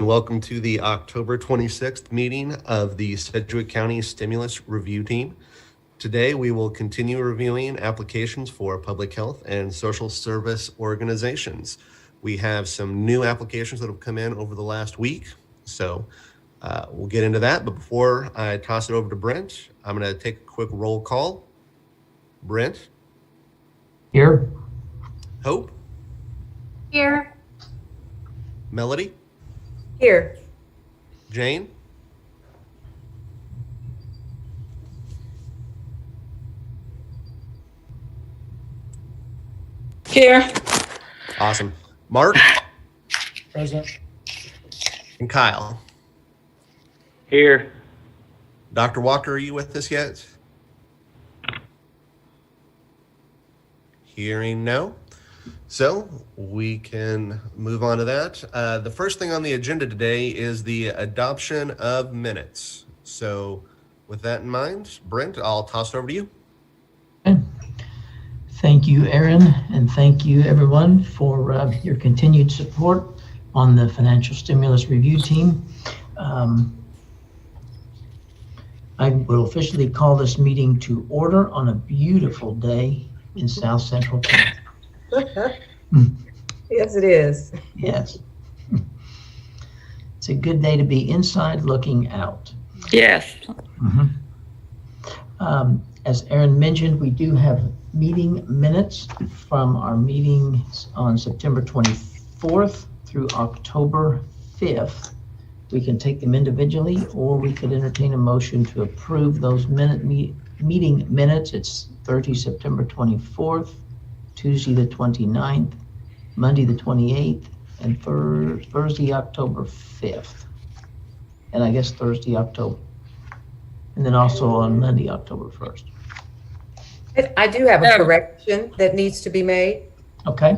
Welcome to the October 26th meeting of the Sedgwick County Stimulus Review Team. Today, we will continue reviewing applications for public health and social service organizations. We have some new applications that have come in over the last week, so we'll get into that. But before I toss it over to Brent, I'm going to take a quick roll call. Brent? Here. Hope? Here. Melody? Here. Jane? Here. Awesome. Mark? Present. And Kyle? Here. Dr. Walker, are you with us yet? Hearing no. So we can move on to that. The first thing on the agenda today is the adoption of minutes. So with that in mind, Brent, I'll toss it over to you. Okay. Thank you, Aaron, and thank you, everyone, for your continued support on the Financial Stimulus Review Team. I will officially call this meeting to order on a beautiful day in South Central County. Yes, it is. Yes. It's a good day to be inside looking out. Yes. As Aaron mentioned, we do have meeting minutes from our meetings on September 24th through October 5th. We can take them individually, or we could entertain a motion to approve those meeting minutes. It's Thursday, September 24th, Tuesday the 29th, Monday the 28th, and Thursday, October 5th. And I guess Thursday, October. And then also on Monday, October 1st. I do have a correction that needs to be made. Okay.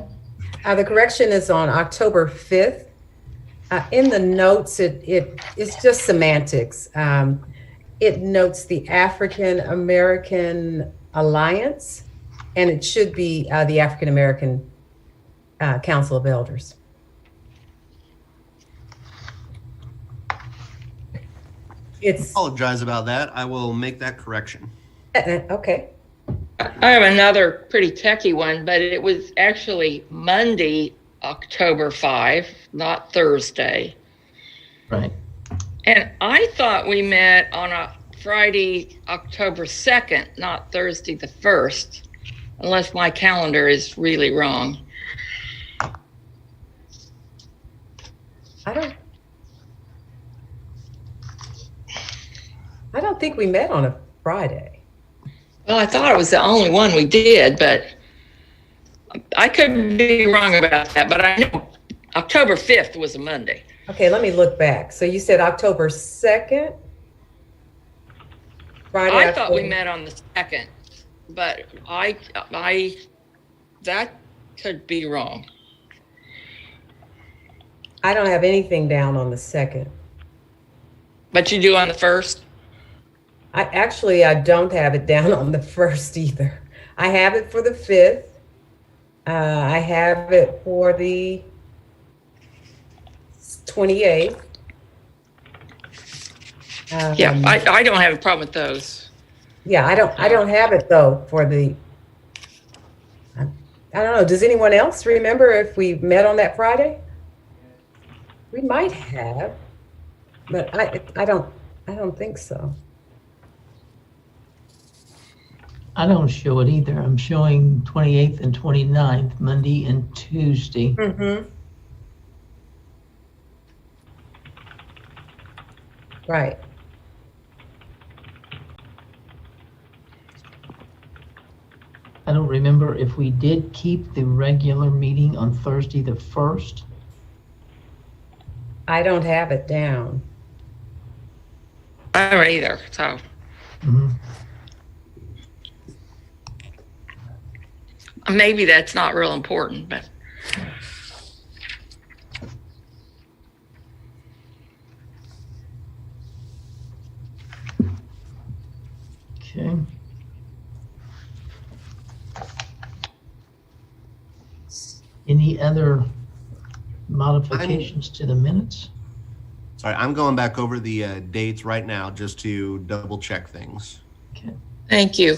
The correction is on October 5th. In the notes, it's just semantics. It notes the African American Alliance, and it should be the African American Council of Elders. I apologize about that. I will make that correction. Okay. I have another pretty techie one, but it was actually Monday, October 5, not Thursday. Right. And I thought we met on a Friday, October 2nd, not Thursday the 1st, unless my calendar is really wrong. I don't think we met on a Friday. Well, I thought it was the only one we did, but I could be wrong about that. But I know October 5th was a Monday. Okay, let me look back. So you said October 2nd? Friday. I thought we met on the 2nd, but I that could be wrong. I don't have anything down on the 2nd. But you do on the 1st? I don't have it down on the 1st either. I have it for the 5th. I have it for the 28th. Yeah, I don't have a problem with those. Yeah, I don't have it though for the. I don't know. Does anyone else remember if we met on that Friday? We might have, but I don't think so. I don't show it either. I'm showing 28th and 29th, Monday and Tuesday. Mm-hmm. Right. I don't remember if we did keep the regular meeting on Thursday the 1st. I don't have it down. I don't either, so. Mm-hmm. Maybe that's not real important, but. Okay. Any other modifications to the minutes? All right, I'm going back over the dates right now just to double check things. Okay. Thank you.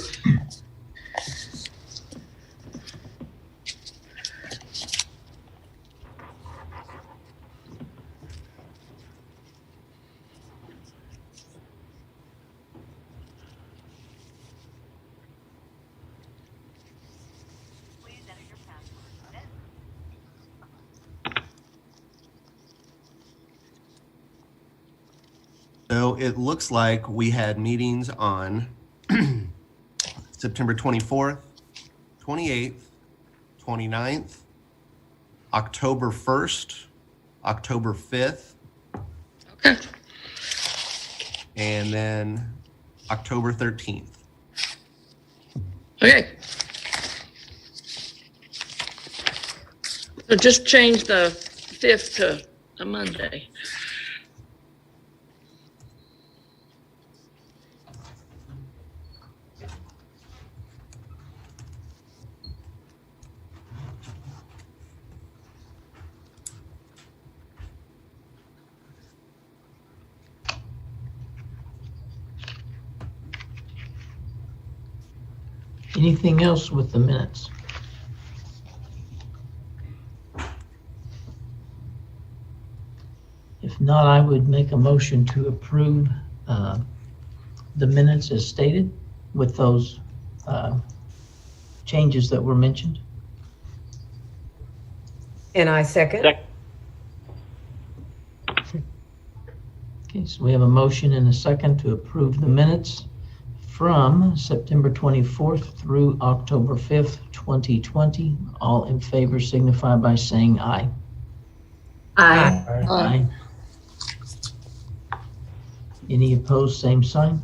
So it looks like we had meetings on September 24th, 28th, 29th, October 1st, October 5th, Okay. and then October 13th. Okay. So just change the 5th to a Monday. Anything else with the minutes? If not, I would make a motion to approve the minutes as stated with those changes that were mentioned. And I second. Okay, so we have a motion and a second to approve the minutes from September 24th through October 5th, 2020. All in favor signify by saying aye. Aye. Aye. Any opposed, same sign.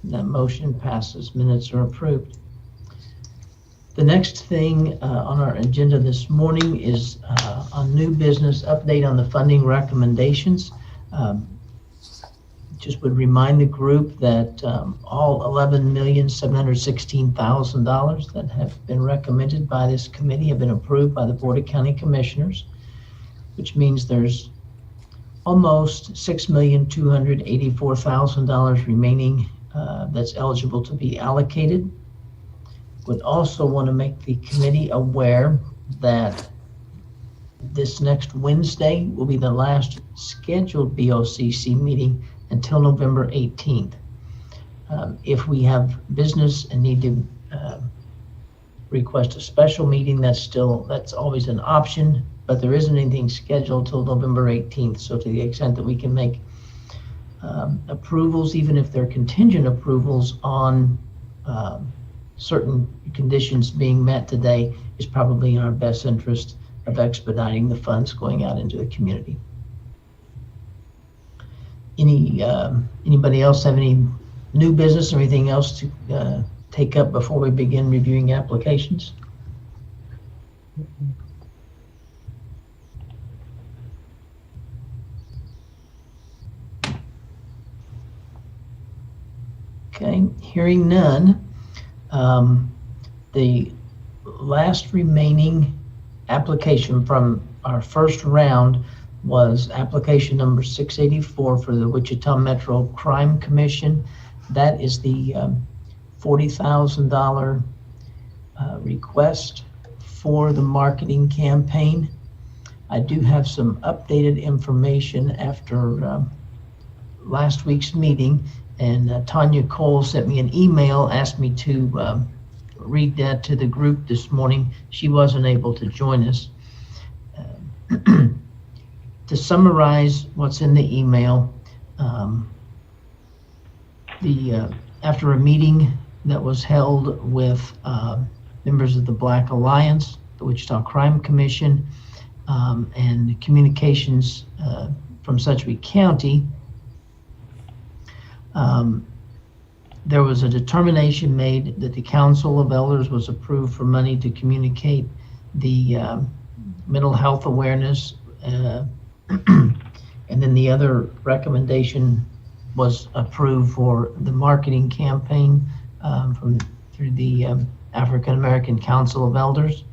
That motion passes. Minutes are approved. The next thing on our agenda this morning is on new business update on the funding recommendations. Just would remind the group that all $11,716,000 that have been recommended by this committee have been approved by the Board of County Commissioners, which means there's almost $6,284,000 remaining that's eligible to be allocated. Would also want to make the committee aware that this next Wednesday will be the last scheduled BOCC meeting until November 18th. If we have business and need to request a special meeting, that's always an option, but there isn't anything scheduled till November 18th. So to the extent that we can make approvals, even if they're contingent approvals on certain conditions being met today, is probably in our best interest of expediting the funds going out into the community. Anybody else have any new business or anything else to take up before we begin reviewing applications? Okay, hearing none. The last remaining application from our first round was application number 684 for the Wichita Metro Crime Commission. That is the $40,000 request for the marketing campaign. I do have some updated information after last week's meeting, and Tanya Cole sent me an email, asked me to read that to the group this morning. She wasn't able to join us. To summarize what's in the email, after a meeting that was held with members of the Black Alliance, the Wichita Crime Commission, and communications from Sedgwick County, there was a determination made that the Council of Elders was approved for money to communicate the mental health awareness, and then the other recommendation was approved for the marketing campaign through the African American Council of Elders.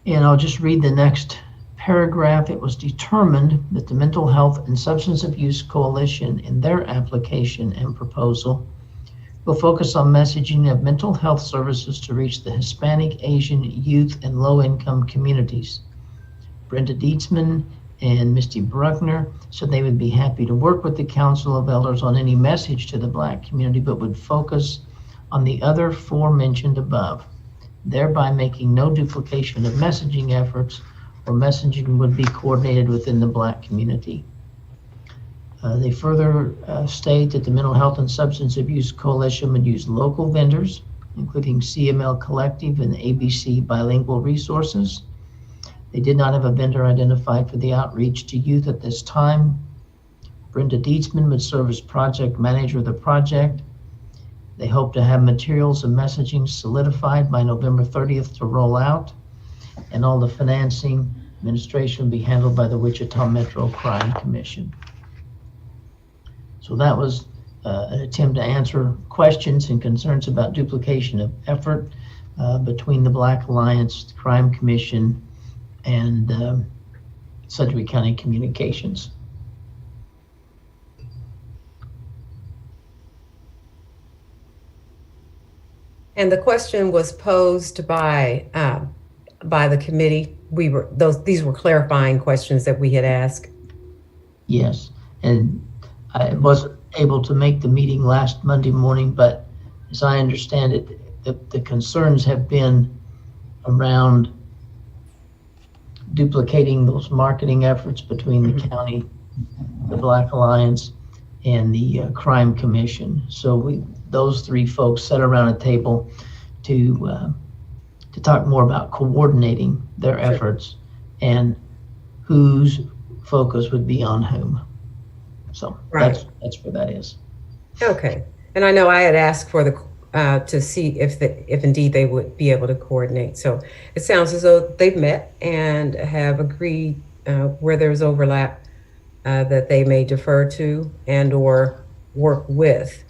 And I'll just read the next paragraph, it was determined that the Mental Health and Substance Abuse Coalition, in their application and proposal, will focus on messaging of mental health services to reach the Hispanic, Asian, youth, and low-income communities. Brenda Dietzman and Misty Bruckner said they would be happy to work with the Council of Elders on any message to the Black community, but would focus on the other four mentioned above, thereby making no duplication of messaging efforts, or messaging would be coordinated within the Black community. They further state that the Mental Health and Substance Abuse Coalition would use local vendors, including CML Collective and ABC Bilingual Resources. They did not have a vendor identified for the outreach to youth at this time. Brenda Dietzman would serve as project manager of the project. They hope to have materials and messaging solidified by November 30th to roll out, and all the financing administration will be handled by the Wichita Metro Crime Commission. So that was an attempt to answer questions and concerns about duplication of effort between the Black Alliance Crime Commission and Sedgwick County Communications. And the question was posed by the committee. These were clarifying questions that we had asked. Yes, and I wasn't able to make the meeting last Monday morning, but as I understand it, the concerns have been around duplicating those marketing efforts between the county, the Black Alliance, and the Crime Commission. So those three folks sat around a table to talk more about coordinating their efforts and whose focus would be on whom. So right. That's where that is. Okay, and I know I had asked for to see if indeed they would be able to coordinate. So it sounds as though they've met and have agreed where there's overlap that they may defer to and or work with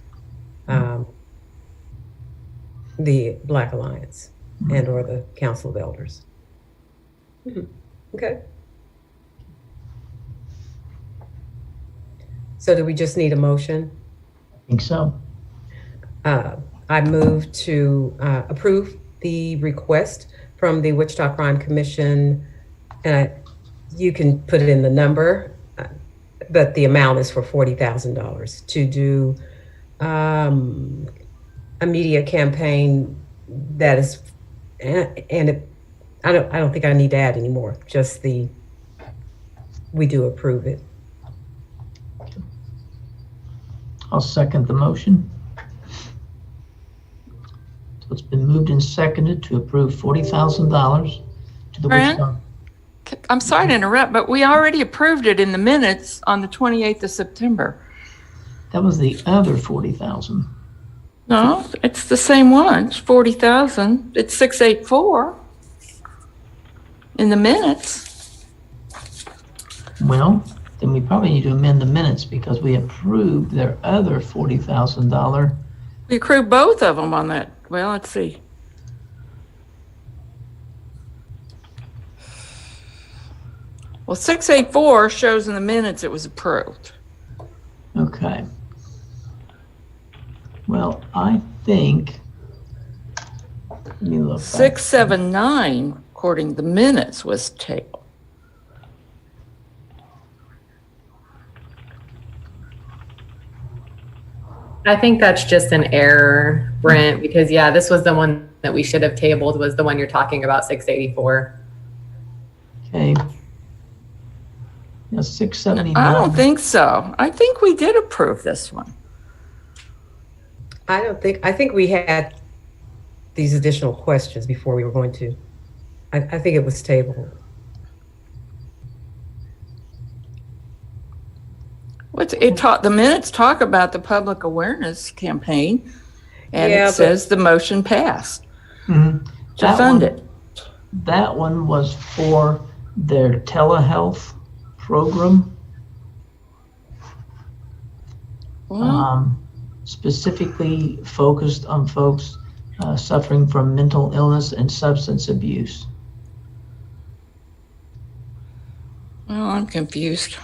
the Black Alliance and or the Council of Elders. Okay. So do we just need a motion? I think so. I move to approve the request from the Wichita Crime Commission, and you can put it in the number, but the amount is for $40,000 to do a media campaign that is, and I don't think I need to add any more. Just we do approve it. I'll second the motion. So it's been moved and seconded to approve $40,000 to the Wichita. I'm sorry to interrupt, but we already approved it in the minutes on the 28th of September. That was the other 40,000. No, it's the same one. It's 40,000. It's 684 in the minutes. Well, then we probably need to amend the minutes because we approved their other $40,000. We accrued both of them on that. Well, let's see. Well, 684 shows in the minutes it was approved. Okay. Well, I think, let me look back. 679, according to the minutes, was tabled. I think that's just an error, Brent, because this was the one that we should have tabled, was the one you're talking about, 684. Okay. Yeah, 679. I don't think so. I think we did approve this one. I think we had these additional questions before we were going to. I think it was tabled. The minutes talk about the public awareness campaign, and Yeah, it says the motion passed Mhm. to That fund one- it. That one was for their telehealth program, Well, specifically focused on folks suffering from mental illness and substance abuse. Well, I'm confused.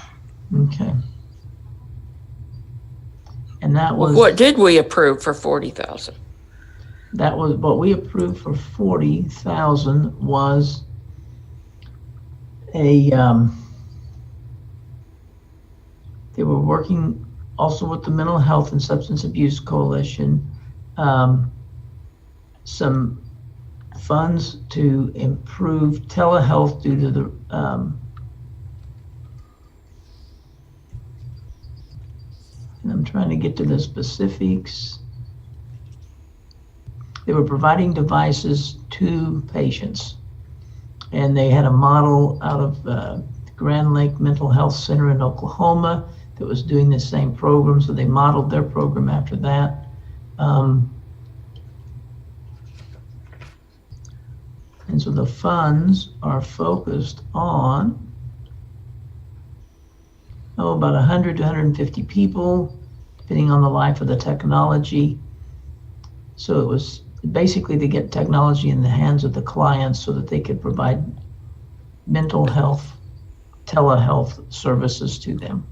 Okay. And that was. What did we approve for 40,000? That was what we approved for 40,000 was a, they were working also with the Mental Health and Substance Abuse Coalition, some funds to improve telehealth due to the, and I'm trying to get to the specifics. They were providing devices to patients, and they had a model out of Grand Lake Mental Health Center in Oklahoma that was doing the same program, so they modeled their program after that. And so the funds are focused on about 100 to 150 people, depending on the life of the technology. So it was basically to get technology in the hands of the clients so that they could provide mental health, telehealth services to them.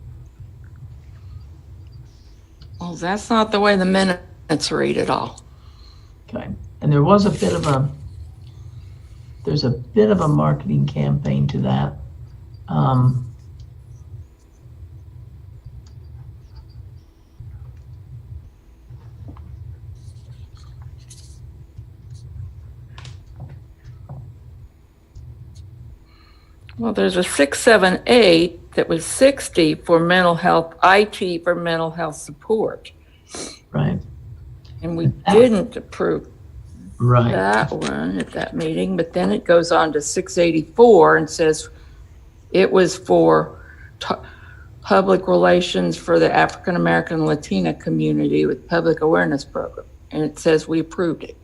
Well, that's not the way the minutes read at all. Okay. And there was a bit of a, there's a bit of a marketing campaign to that. Well, there's a 678 that was 60 for mental health, IT for mental health support. Right. And we didn't approve Right. that one at that meeting, but then it goes on to 684 and says it was for public relations for the African American Latina community with public awareness program. And it says we approved it.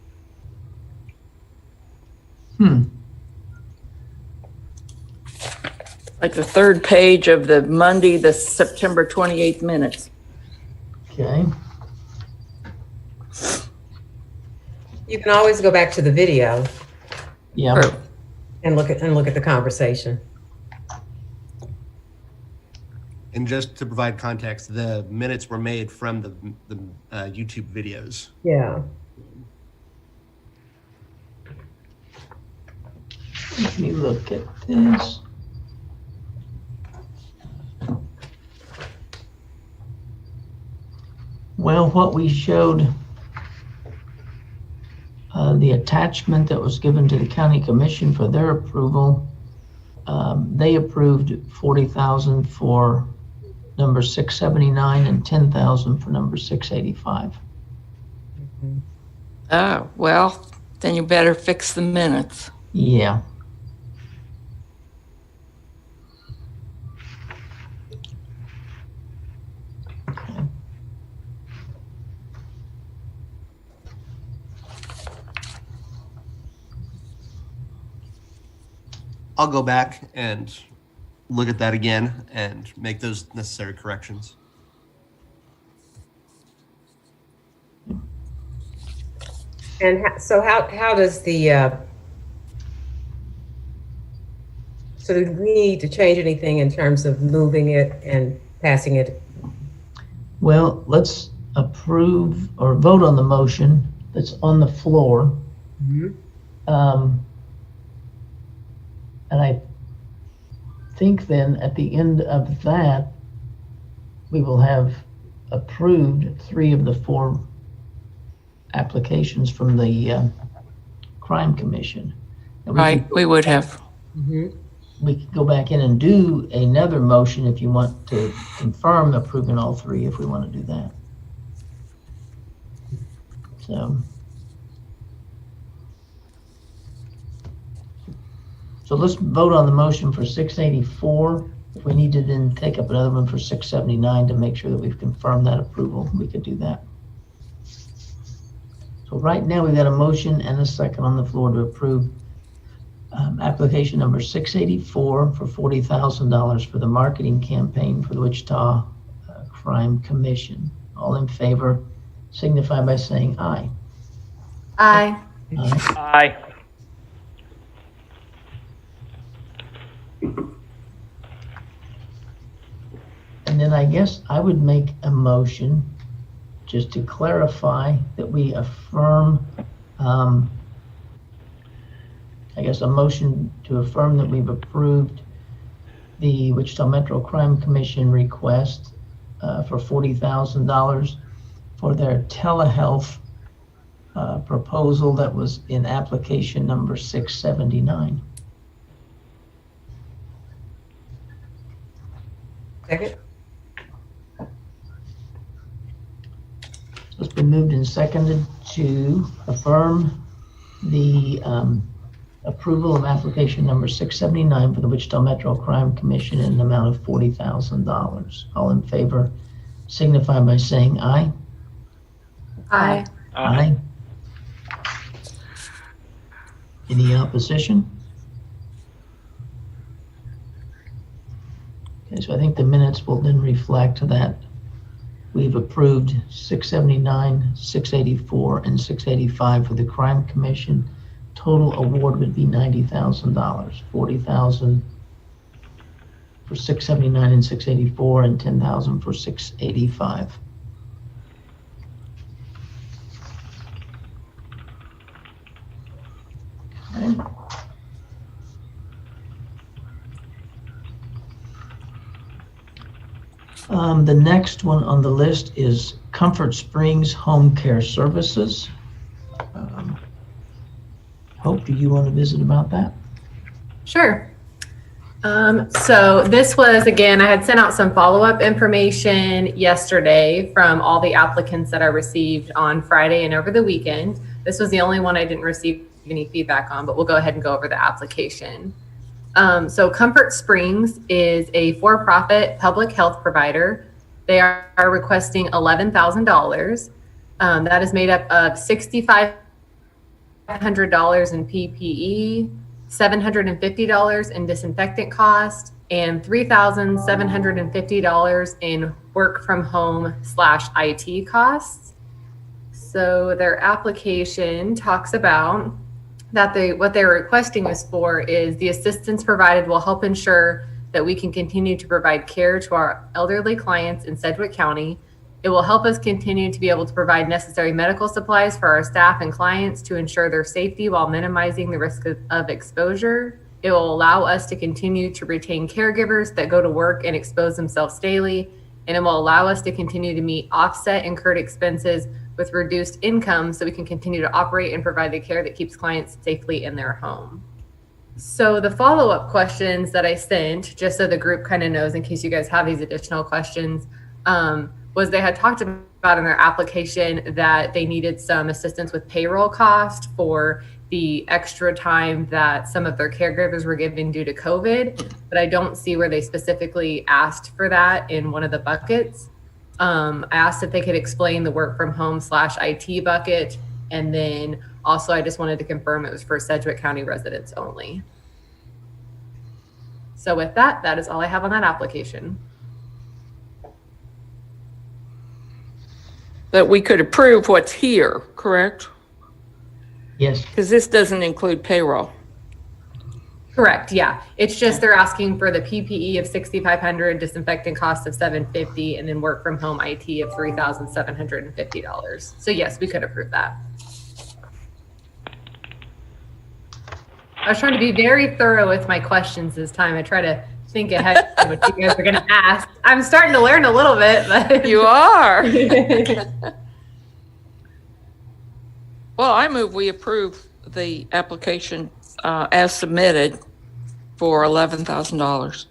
Like the third page of the Monday, the September 28th minutes. Okay. You can always go back to the video Yeah. Or- and look at the conversation. And just to provide context, the minutes were made from the YouTube videos. Yeah. Let me look at this. Well, what we showed, the attachment that was given to the county commission for their approval, they approved 40,000 for number 679 and 10,000 for number 685. Oh, well, then you better fix the minutes. Yeah. Okay. I'll go back and look at that again and make those necessary corrections. And so how does the, so do we need to change anything in terms of moving it and passing it? Well, let's approve or vote on the motion that's on the floor. And I think then at the end of that, we will have approved 3 of the 4 applications from the Crime Commission. And Right, we would have. we could go back in and do another motion if you want to confirm approving all 3, if we want to do that. So let's vote on the motion for 684. If we need to then take up another one for 679 to make sure that we've confirmed that approval, we could do that. So right now we've got a motion and a second on the floor to approve application number 684 for $40,000 for the marketing campaign for the Wichita Crime Commission. All in favor signify by saying aye. Aye. Aye. Aye. then I guess I would make a motion just to clarify that we affirm, I guess a motion to affirm that we've approved the Wichita Metro Crime Commission request for $40,000 for their telehealth proposal that was in application number 679. Second. It's been moved and seconded to affirm the approval of application number 679 for the Wichita Metro Crime Commission in an amount of $40,000. All in favor signify by saying aye. Aye. Aye. Any opposition? Okay, so I think the minutes will then reflect that we've approved 679, 684, and 685 for the Crime Commission. Total award would be $90,000, $40,000 for 679 and 684, and $10,000 for 685. Okay. The next one on the list is Comfort Springs Home Care Services. Hope, do you want to visit about that? Sure. So this was, again, I had sent out some follow-up information yesterday from all the applicants that I received on Friday and over the weekend. This was the only one I didn't receive any feedback on, but we'll go ahead and go over the application. So Comfort Springs is a for-profit public health provider. They are requesting $11,000. That is made up of $6,500 in PPE, $750 in disinfectant cost, and $3,750 in work from home / IT costs. So their application talks about that what they're requesting is for is the assistance provided will help ensure that we can continue to provide care to our elderly clients in Sedgwick County. It will help us continue to be able to provide necessary medical supplies for our staff and clients to ensure their safety while minimizing the risk of exposure. It will allow us to continue to retain caregivers that go to work and expose themselves daily, and it will allow us to continue to meet offset incurred expenses with reduced income so we can continue to operate and provide the care that keeps clients safely in their home. So the follow-up questions that I sent, just so the group kind of knows in case you guys have these additional questions, was they had talked about in their application that they needed some assistance with payroll cost for the extra time that some of their caregivers were given due to COVID, but I don't see where they specifically asked for that in one of the buckets. I asked if they could explain the work from home / IT bucket, and then also I just wanted to confirm it was for Sedgwick County residents only. So with that, that is all I have on that application. That we could approve what's here, correct? Yes. Because this doesn't include payroll. Correct, yeah. It's just they're asking for the PPE of $6,500, disinfectant cost of $750, and then work from home IT of $3,750. So yes, we could approve that. I was trying to be very thorough with my questions this time. I try to think ahead of what you guys are going to ask. I'm starting to learn a little bit, but You are. Well, I move we approve the application as submitted for $11,000.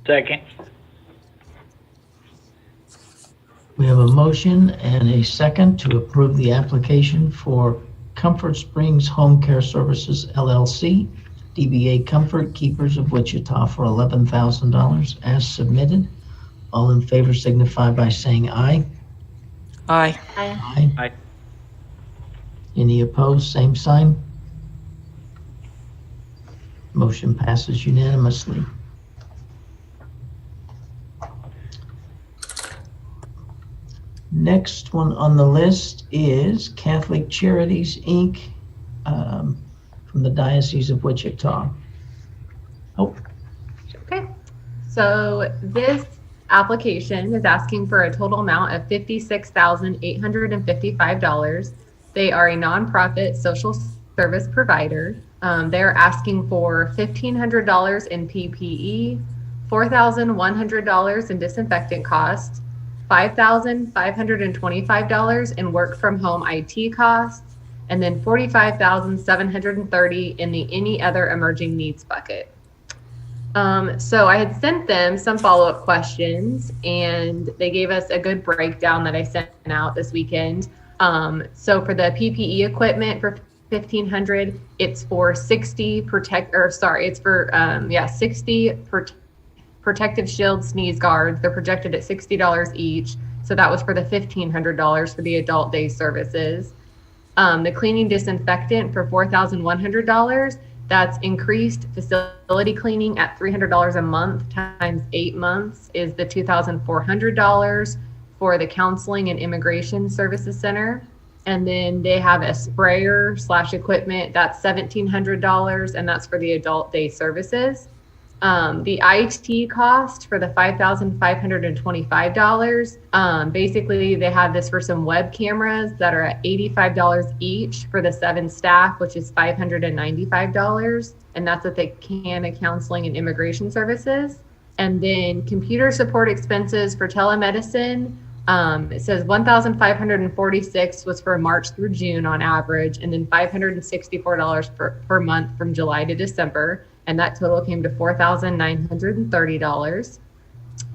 Second. We have a motion and a second to approve the application for Comfort Springs Home Care Services, LLC, DBA Comfort Keepers of Wichita for $11,000 as submitted. All in favor signify by saying aye. Aye. Aye. Aye. Any opposed, same sign. Motion passes unanimously. Next one on the list is Catholic Charities, Inc., from the Diocese of Wichita. Oh, okay. So So this application is asking for a total amount of $56,855. They are a nonprofit social service provider. They're asking for $1,500 in PPE, $4,100 in disinfectant costs, $5,525 in work from home IT costs, and then $45,730 in the any other emerging needs bucket. So I had sent them some follow-up questions, and they gave us a good breakdown that I sent out this weekend. So for the PPE equipment for $1,500, it's for 60 protective shield sneeze guards. They're projected at $60 each. So that was for the $1,500 for the adult day services. The cleaning disinfectant for $4,100. That's increased facility cleaning at $300 a month times 8 months is the $2,400 for the counseling and immigration services center. And then they have a sprayer / equipment that's $1,700, and that's for the adult day services. The IT cost for the $5,525. Basically, they have this for some web cameras that are at $85 each for the 7 staff, which is $595. And that's at the CANA Counseling and Immigration Services. And then computer support expenses for telemedicine. It says $1,546 was for March through June on average, and then $564 per month from July to December. And that total came to $4,930.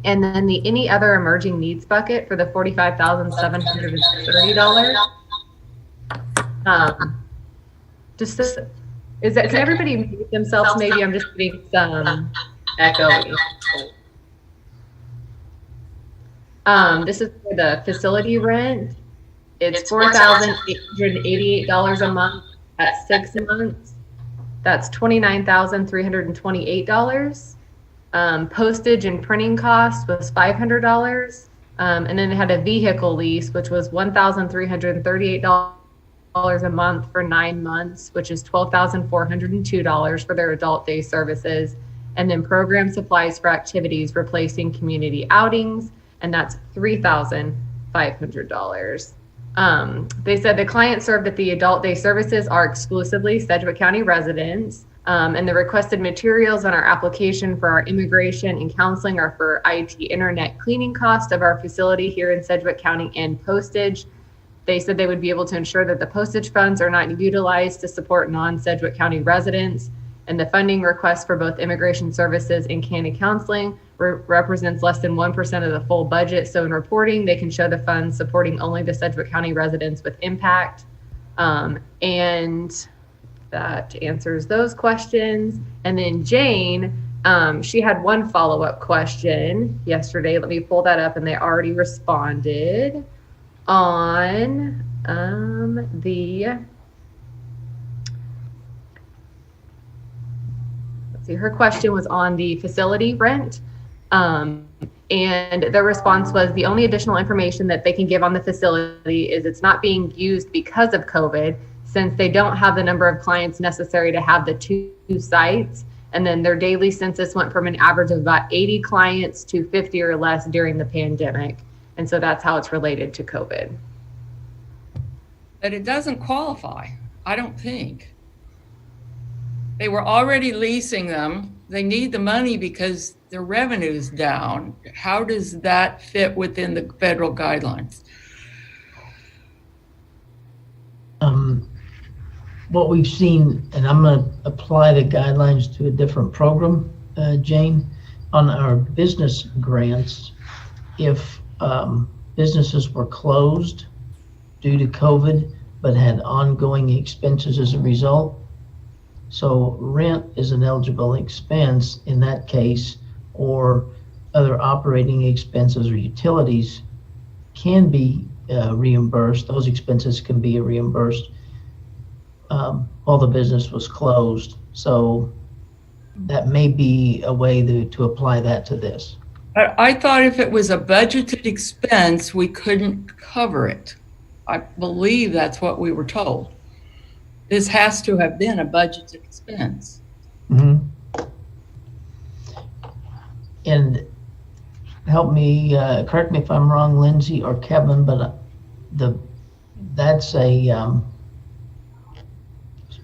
And then the any other emerging needs bucket for the $45,730. Can everybody mute themselves? Maybe I'm just getting some echo. This is for the facility rent. It's $4,888 a month at 6 months. That's $29,328. Postage and printing costs was $500. And then they had a vehicle lease, which was $1,338 a month for 9 months, which is $12,402 for their adult day services. And then program supplies for activities replacing community outings, and that's $3,500. They said the clients served at the adult day services are exclusively Sedgwick County residents, and the requested materials on our application for our immigration and counseling are for IT internet cleaning cost of our facility here in Sedgwick County and postage. They said they would be able to ensure that the postage funds are not utilized to support non-Sedgwick County residents, and the funding request for both immigration services and CANA counseling represents less than 1% of the full budget. So in reporting, they can show the funds supporting only the Sedgwick County residents with impact. And that answers those questions. And then Jane, she had one follow-up question yesterday. Let me pull that up, and they already responded on her question was on the facility rent. And their response was the only additional information that they can give on the facility is it's not being used because of COVID, since they don't have the number of clients necessary to have the 2 sites. And then their daily census went from an average of about 80 clients to 50 or less during the pandemic. And so that's how it's related to COVID. But it doesn't qualify, I don't think. They were already leasing them. They need the money because their revenue is down. How does that fit within the federal guidelines? What we've seen, and I'm going to apply the guidelines to a different program, Jane, on our business grants. If businesses were closed due to COVID but had ongoing expenses as a result, so rent is an eligible expense in that case, or other operating expenses or utilities can be reimbursed. Those expenses can be reimbursed while the business was closed. So that may be a way to apply that to this. I thought if it was a budgeted expense, we couldn't cover it. I believe that's what we were told. This has to have been a budgeted expense. Mm-hmm. And help me, correct me if I'm wrong, Lindsay or Kevin, but that's a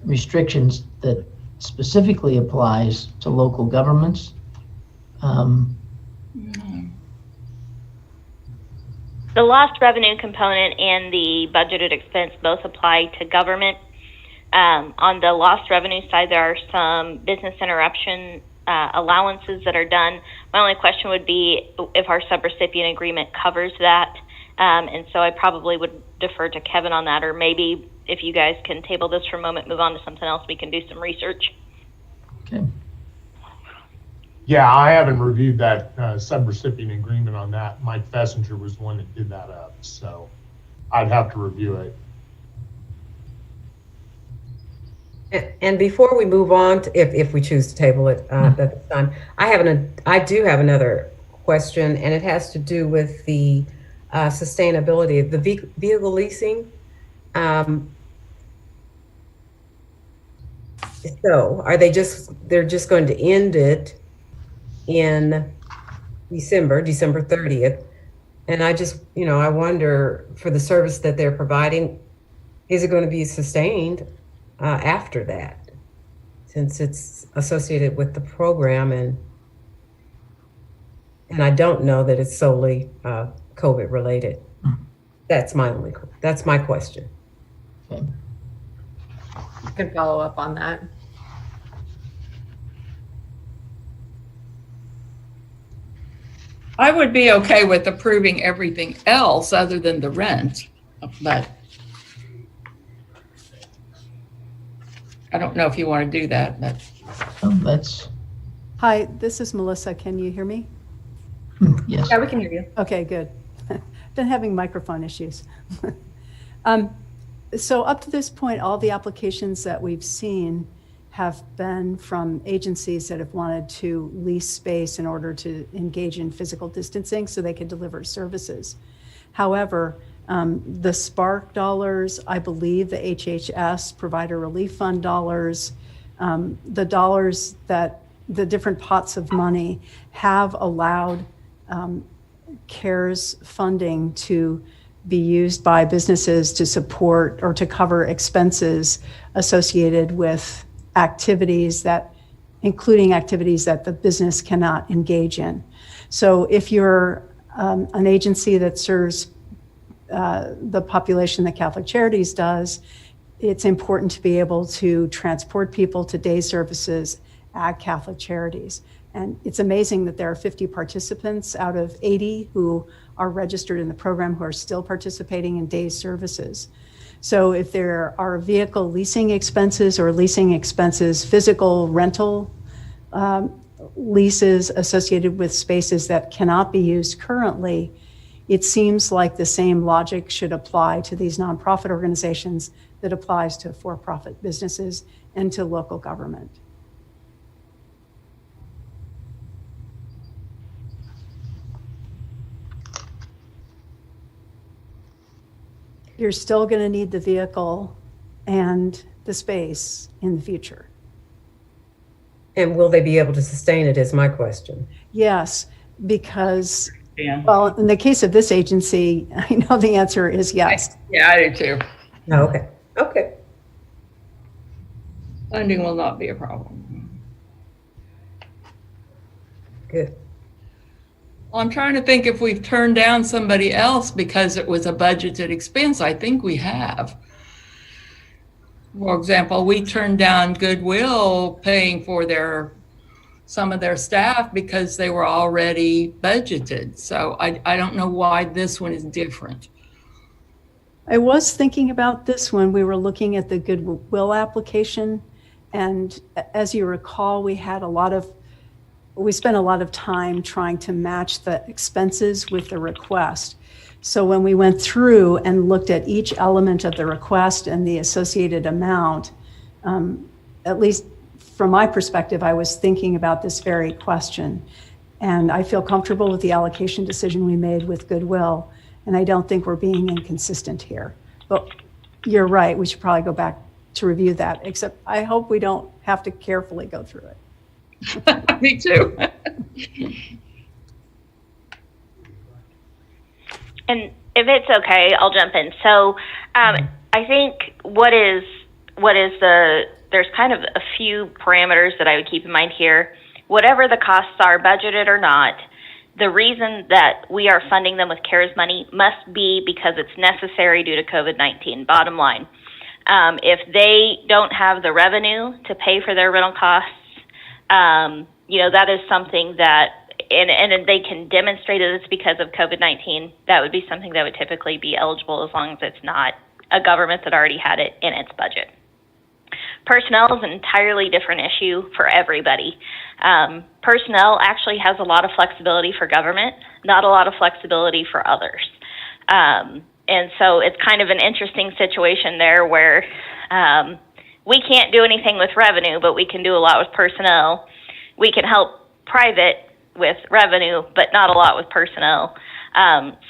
restrictions that specifically applies to local governments. The lost revenue component and the budgeted expense both apply to government. On the lost revenue side, there are some business interruption allowances that are done. My only question would be if our subrecipient agreement covers that. And so I probably would defer to Kevin on that, or maybe if you guys can table this for a moment, move on to something else, we can do some research. Okay. Yeah, I haven't reviewed that subrecipient agreement on that. Mike Fessinger was the one that did that up, so I'd have to review it. And before we move on, if we choose to table it at this time, I do have another question, and it has to do with the sustainability of the vehicle leasing. So are they're just going to end it in December 30th? And I just, I wonder, for the service that they're providing, is it going to be sustained after that, since it's associated with the program, and I don't know that it's solely COVID related. That's my question. Okay. You can follow up on that. I would be okay with approving everything else other than the rent, but I don't know if you want to do that, but. That's, Hi, this is Melissa. Can you hear me? yes. Yeah, we can hear you. Okay, good. Been having microphone issues. So up to this point, all the applications that we've seen have been from agencies that have wanted to lease space in order to engage in physical distancing so they could deliver services. However, the Spark dollars, I believe the HHS Provider Relief Fund dollars, the dollars that the different pots of money have allowed CARES funding to be used by businesses to support or to cover expenses associated with activities including activities that the business cannot engage in. So if you're an agency that serves the population that Catholic Charities does, it's important to be able to transport people to day services at Catholic Charities. And it's amazing that there are 50 participants out of 80 who are registered in the program who are still participating in day services. So if there are vehicle leasing expenses or leasing expenses, physical rental leases associated with spaces that cannot be used currently, it seems like the same logic should apply to these nonprofit organizations that applies to for-profit businesses and to local government. You're still going to need the vehicle and the space in the future. And will they be able to sustain it is my question. Yes, because, Yeah. well, in the case of this agency, I know the answer is yes. Yeah, I do too. Oh, okay. Funding will not be a problem. Good. Well, I'm trying to think if we've turned down somebody else because it was a budgeted expense. I think we have. For example, we turned down Goodwill paying for some of their staff because they were already budgeted. So I don't know why this one is different. I was thinking about this when we were looking at the Goodwill application. And as you recall, we spent a lot of time trying to match the expenses with the request. So when we went through and looked at each element of the request and the associated amount, at least from my perspective, I was thinking about this very question. And I feel comfortable with the allocation decision we made with Goodwill. And I don't think we're being inconsistent here. But you're right, we should probably go back to review that, except I hope we don't have to carefully go through it. Me too. And if it's okay, I'll jump in. So I think there's kind of a few parameters that I would keep in mind here. Whatever the costs are, budgeted or not, the reason that we are funding them with CARES money must be because it's necessary due to COVID-19, bottom line. If they don't have the revenue to pay for their rental costs, that is something that, and they can demonstrate that it's because of COVID-19, that would be something that would typically be eligible as long as it's not a government that already had it in its budget. Personnel is an entirely different issue for everybody. Personnel actually has a lot of flexibility for government, not a lot of flexibility for others. And so it's kind of an interesting situation there where we can't do anything with revenue, but we can do a lot with personnel. We can help private with revenue, but not a lot with personnel.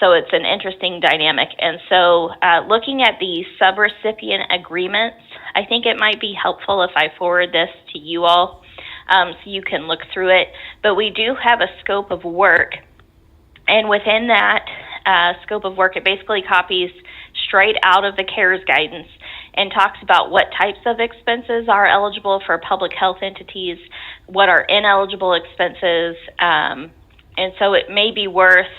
So it's an interesting dynamic. And so looking at the subrecipient agreements, I think it might be helpful if I forward this to you all so you can look through it. But we do have a scope of work. And within that scope of work, it basically copies straight out of the CARES guidance and talks about what types of expenses are eligible for public health entities, what are ineligible expenses. And so it may be worth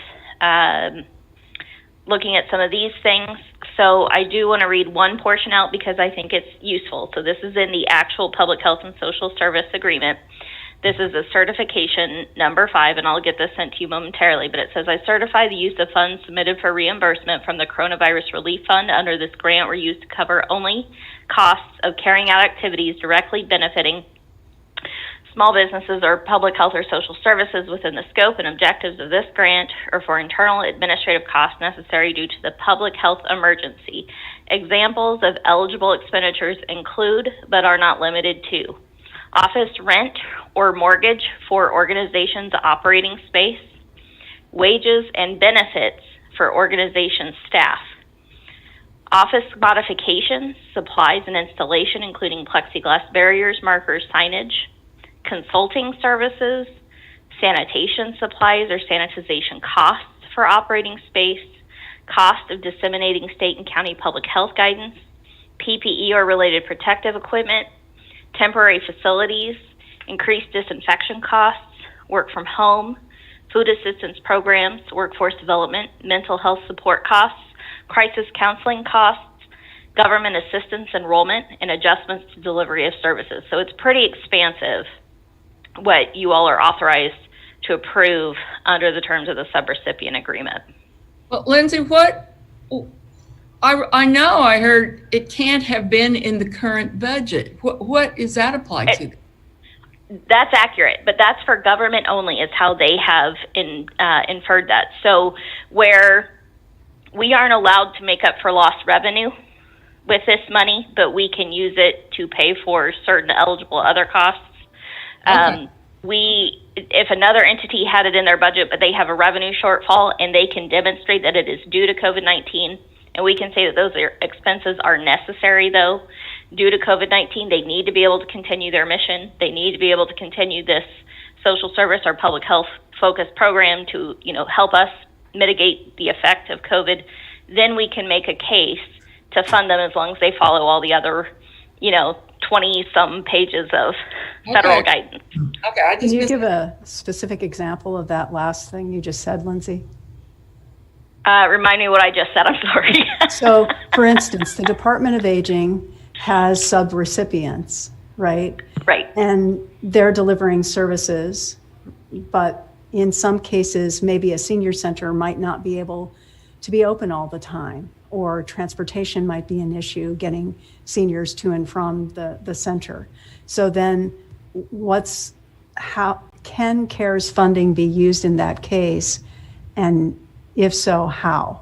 looking at some of these things. So I do want to read one portion out because I think it's useful. So this is in the actual Public Health and Social Service Agreement. This is a certification number 5, and I'll get this sent to you momentarily, but it says, I certify the use of funds submitted for reimbursement from the Coronavirus Relief Fund under this grant were used to cover only costs of carrying out activities directly benefiting small businesses or public health or social services within the scope and objectives of this grant or for internal administrative costs necessary due to the public health emergency. Examples of eligible expenditures include, but are not limited to, office rent or mortgage for organizations' operating space, wages and benefits for organization staff, office modifications, supplies and installation, including plexiglass barriers, markers, signage, consulting services, sanitation supplies or sanitization costs for operating space, cost of disseminating state and county public health guidance, PPE or related protective equipment, temporary facilities, increased disinfection costs, work from home, food assistance programs, workforce development, mental health support costs, crisis counseling costs, government assistance enrollment, and adjustments to delivery of services. So it's pretty expansive what you all are authorized to approve under the terms of the subrecipient agreement. Well, Lindsay, what I know I heard it can't have been in the current budget. What is that applied to? That's accurate, but that's for government only is how they have inferred that. So where we aren't allowed to make up for lost revenue with this money, but we can use it to pay for certain eligible other costs. Okay. If another entity had it in their budget, but they have a revenue shortfall and they can demonstrate that it is due to COVID-19, and we can say that those expenses are necessary, though, due to COVID-19, they need to be able to continue their mission. They need to be able to continue this social service or public health focused program to, help us mitigate the effect of COVID. Then we can make a case to fund them as long as they follow all the other, 20-some pages of federal guidance. Okay. Can you give a specific example of that last thing you just said, Lindsay? Remind me what I just said. I'm sorry. So, for instance, the Department of Aging has subrecipients, right? Right. And they're delivering services, but in some cases, maybe a senior center might not be able to be open all the time, or transportation might be an issue getting seniors to and from the center. So then how can CARES funding be used in that case? And if so, how?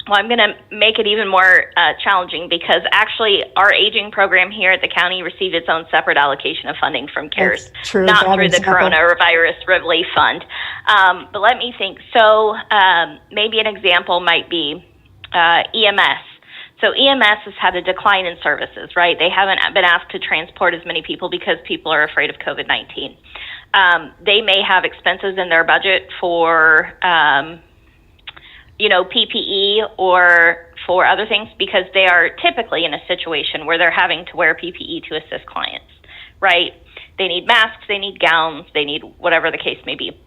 Well, I'm going to make it even more challenging because actually our aging program here at the county received its own separate allocation of funding from CARES, not through the Coronavirus Relief Fund. But let me think. So maybe an example might be EMS. So EMS has had a decline in services, right? They haven't been asked to transport as many people because people are afraid of COVID-19. They may have expenses in their budget for PPE or for other things, because they are typically in a situation where they're having to wear PPE to assist clients, right? They need masks, they need gowns, they need whatever the case may be.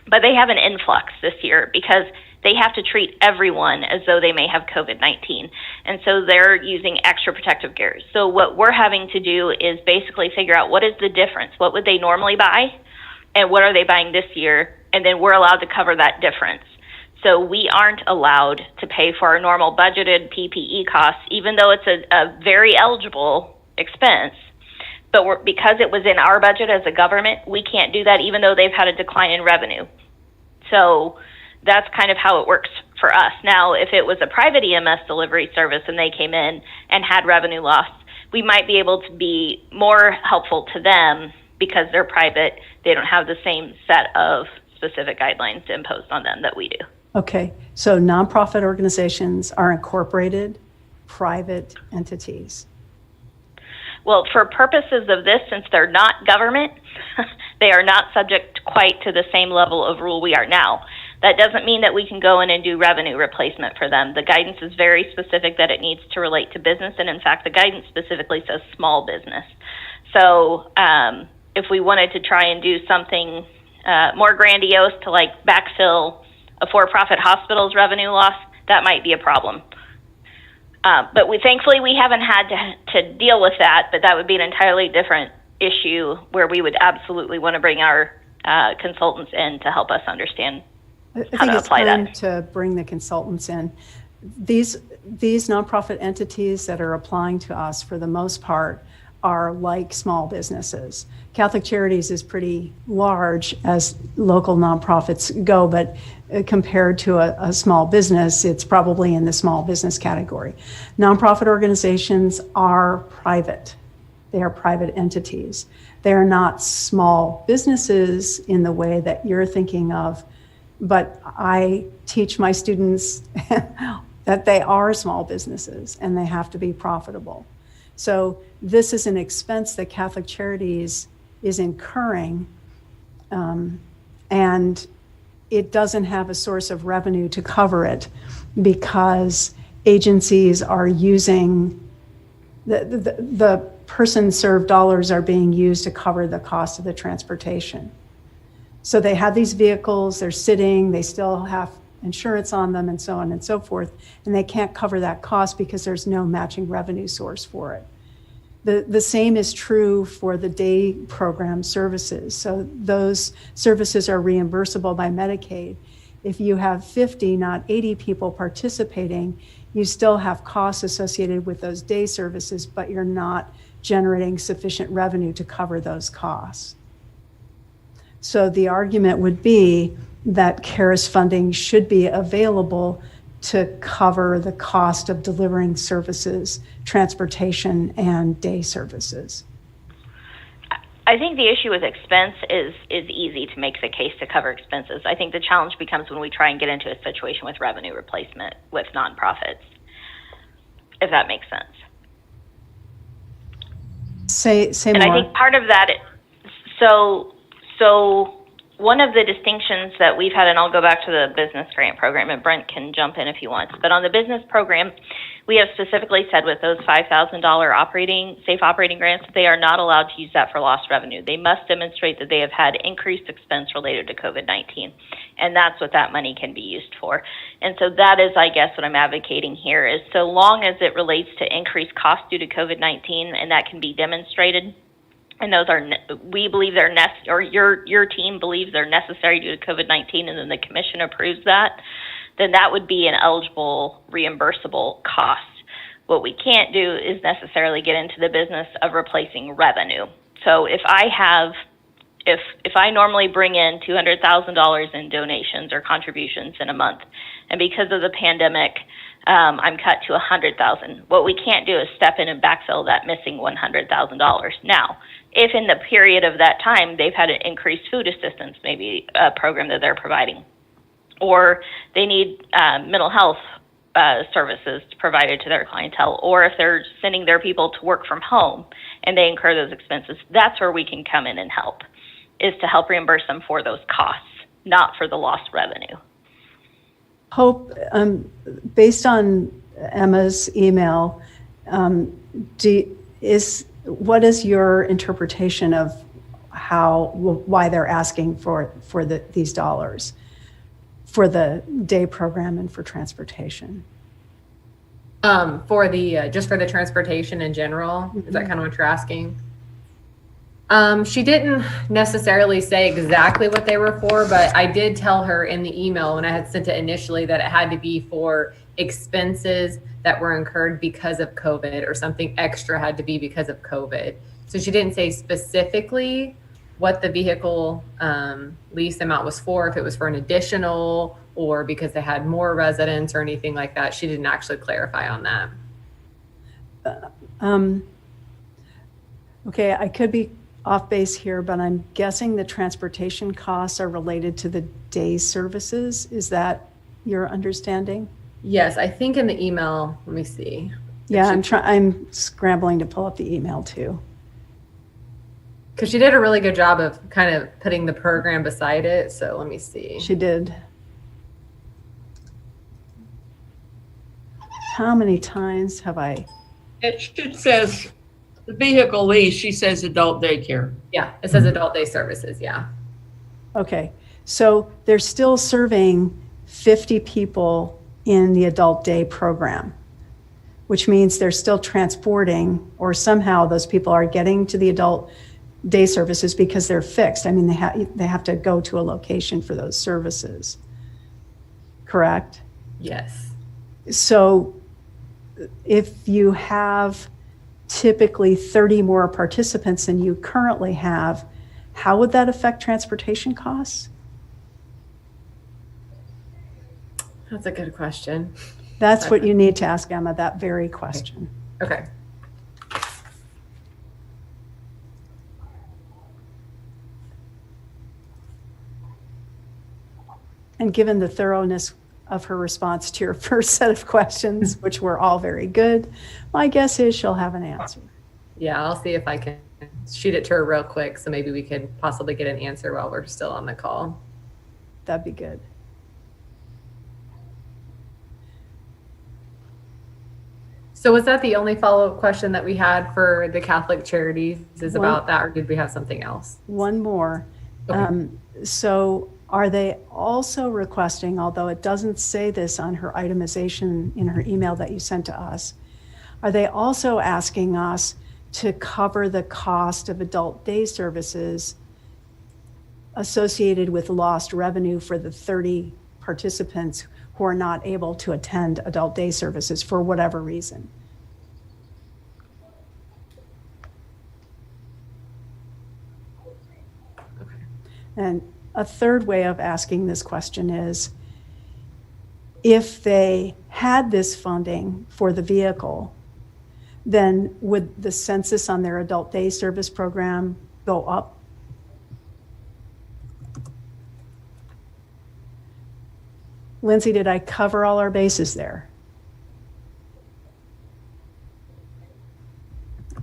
But they have an influx this year because they have to treat everyone as though they may have COVID-19. And so they're using extra protective gear. So what we're having to do is basically figure out what is the difference. What would they normally buy? And what are they buying this year? And then we're allowed to cover that difference. So we aren't allowed to pay for our normal budgeted PPE costs, even though it's a very eligible expense. But because it was in our budget as a government, we can't do that even though they've had a decline in revenue. So that's kind of how it works for us. Now, if it was a private EMS delivery service and they came in and had revenue loss, we might be able to be more helpful to them because they're private. They don't have the same set of specific guidelines imposed on them that we do. Okay, so nonprofit organizations are incorporated private entities. Well, for purposes of this, since they're not government, they are not subject quite to the same level of rule we are now. That doesn't mean that we can go in and do revenue replacement for them. The guidance is very specific that it needs to relate to business, and in fact, the guidance specifically says small business. So if we wanted to try and do something more grandiose to like backfill a for-profit hospital's revenue loss, that might be a problem. But thankfully we haven't had to deal with that, but that would be an entirely different issue where we would absolutely want to bring our consultants in to help us understand how to apply that. I think it's time to bring the consultants in. These nonprofit entities that are applying to us, for the most part, are like small businesses. Catholic Charities is pretty large as local nonprofits go, but compared to a small business, it's probably in the small business category. Nonprofit organizations are private. They are private entities. They are not small businesses in the way that you're thinking of, but I teach my students that they are small businesses and they have to be profitable. So this is an expense that Catholic Charities is incurring, and it doesn't have a source of revenue to cover it because agencies are using, the person-served dollars are being used to cover the cost of the transportation. So they have these vehicles, they're sitting, they still have insurance on them and so on and so forth, and they can't cover that cost because there's no matching revenue source for it. The same is true for the day program services. So those services are reimbursable by Medicaid. If you have 50, not 80 people participating, you still have costs associated with those day services, but you're not generating sufficient revenue to cover those costs. So the argument would be that CARES funding should be available to cover the cost of delivering services, transportation, and day services. I think the issue with expense is easy to make the case to cover expenses. I think the challenge becomes when we try and get into a situation with revenue replacement with nonprofits, if that makes sense. Say and more. I think part of that, so one of the distinctions that we've had, and I'll go back to the business grant program, and Brent can jump in if he wants, but on the business program, we have specifically said with those $5,000 safe operating grants, they are not allowed to use that for lost revenue. They must demonstrate that they have had increased expense related to COVID-19, and that's what that money can be used for. And so that is, I guess, what I'm advocating here is so long as it relates to increased cost due to COVID-19, and that can be demonstrated, and those are, we believe they're or your team believes they're necessary due to COVID-19, and then the commission approves that, then that would be an eligible reimbursable cost. What we can't do is necessarily get into the business of replacing revenue. So if I normally bring in $200,000 in donations or contributions in a month, and because of the pandemic, I'm cut to $100,000. What we can't do is step in and backfill that missing $100,000. Now, if in the period of that time they've had an increased food assistance, maybe a program that they're providing, or they need mental health services provided to their clientele, or if they're sending their people to work from home and they incur those expenses, that's where we can come in and help, is to help reimburse them for those costs, not for the lost revenue. Hope, based on Emma's email, what is your interpretation of why they're asking for these dollars for the day program and for transportation? For the just for the transportation in general, is that kind of what you're asking? She didn't necessarily say exactly what they were for, but I did tell her in the email when I had sent it initially that it had to be for expenses that were incurred because of COVID, or something extra had to be because of COVID. So she didn't say specifically what the vehicle lease amount was for, if it was for an additional or because they had more residents or anything like that. She didn't actually clarify on that. Okay, I could be off base here, but I'm guessing the transportation costs are related to the day services. Is that your understanding? Yes, I think in the email, let me see. Yeah, I'm scrambling to pull up the email too. Because she did a really good job of kind of putting the program beside it. So let me see. She did. How many times have I? It should says the vehicle lease, she says adult daycare. Yeah, it says adult day services, yeah. Okay, so they're still serving 50 people in the adult day program, which means they're still transporting, or somehow those people are getting to the adult day services because they're fixed. I mean, they have to go to a location for those services, correct? Yes. So if you have typically 30 more participants than you currently have, how would that affect transportation costs? That's a good question. That's what you need to ask Emma, that very question. Okay. And given the thoroughness of her response to your first set of questions, which were all very good, my guess is she'll have an answer. Yeah, I'll see if I can shoot it to her real quick, so maybe we could possibly get an answer while we're still on the call. That'd be good. So was that the only follow-up question that we had for the Catholic Charities is about that, or did we have something else? One more. Okay. So are they also requesting, although it doesn't say this on her itemization in her email that you sent to us, are they also asking us to cover the cost of adult day services associated with lost revenue for the 30 participants who are not able to attend adult day services for whatever reason? Okay. And a third way of asking this question is, if they had this funding for the vehicle, then would the census on their adult day service program go up? Lindsay, did I cover all our bases there?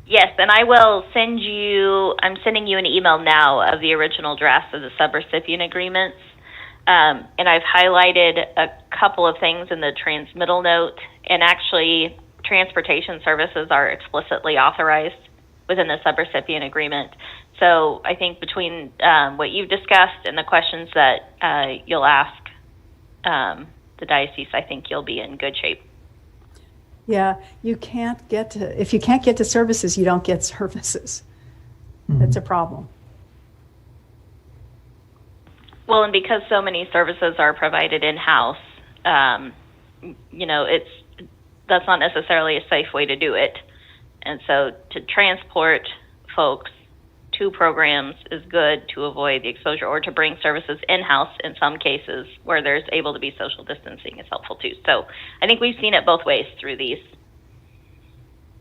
Yes, and I will send you, I'm sending you an email now of the original draft of the subrecipient agreements. And I've highlighted a couple of things in the transmittal note, and actually transportation services are explicitly authorized within the subrecipient agreement. So I think between what you've discussed and the questions that you'll ask the diocese, I think you'll be in good shape. Yeah, you can't get to, if you can't get to services, you don't get services. That's a problem. Well, and because so many services are provided in-house, you know, that's not necessarily a safe way to do it. And so to transport folks to programs is good to avoid the exposure, or to bring services in-house in some cases where there's able to be social distancing is helpful too. So I think we've seen it both ways through these.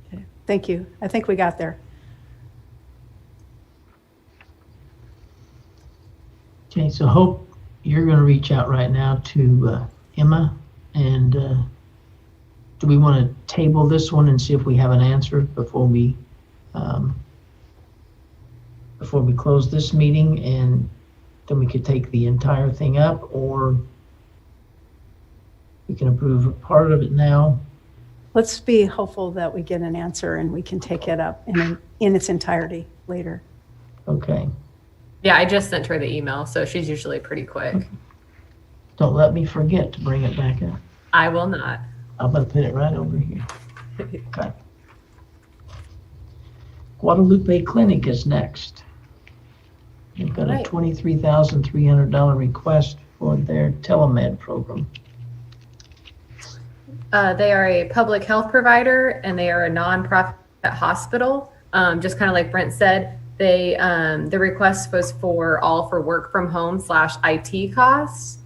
Okay. Thank you. I think we got there. Okay, so Hope, you're going to reach out right now to Emma, and do we want to table this one and see if we have an answer before we close this meeting, and then we could take the entire thing up? Or We can approve part of it now. Let's be hopeful that we get an answer and we can take it up in its entirety later. Okay. Yeah, I just sent her the email, so she's usually pretty quick. Don't let me forget to bring it back up. I will not. I'm gonna put it right over here. Okay. Guadalupe Clinic is next. They've got a Right. $23,300 request for their telemed program. They are a public health provider and they are a nonprofit hospital. Just kind of like Brent said, they the request was all for work from home / IT costs.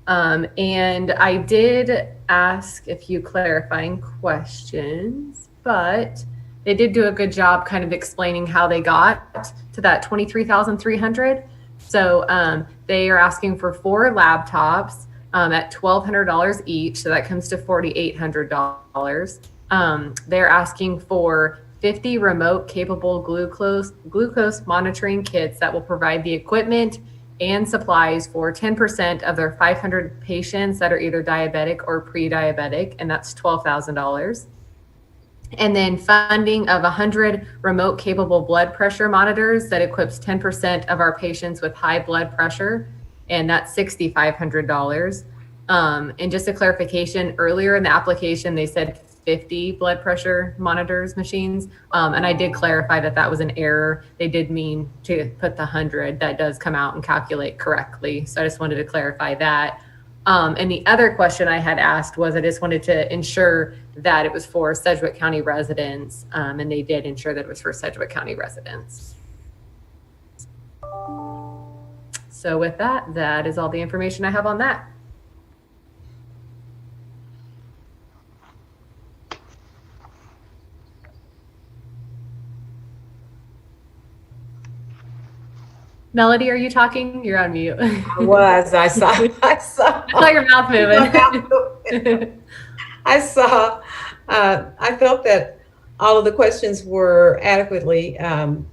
And I did ask a few clarifying questions, but they did do a good job kind of explaining how they got to that $23,300. So they are asking for 4 laptops at $1,200 each. So that comes to $4,800. They're asking for 50 remote capable glucose monitoring kits that will provide the equipment and supplies for 10% of their 500 patients that are either diabetic or pre-diabetic, and that's $12,000. And then funding of 100 remote capable blood pressure monitors that equips 10% of our patients with high blood pressure, and that's $6,500. And just a clarification, earlier in the application, they said 50 blood pressure monitors machines. And I did clarify that that was an error. They did mean to put the 100. That does come out and calculate correctly. So I just wanted to clarify that. And the other question I had asked was, I just wanted to ensure that it was for Sedgwick County residents. And they did ensure that it was for Sedgwick County residents. So with that, that is all the information I have on that. Melody, are you talking? You're on mute. I was. I saw. I saw your mouth moving. I saw. I felt that all of the questions were adequately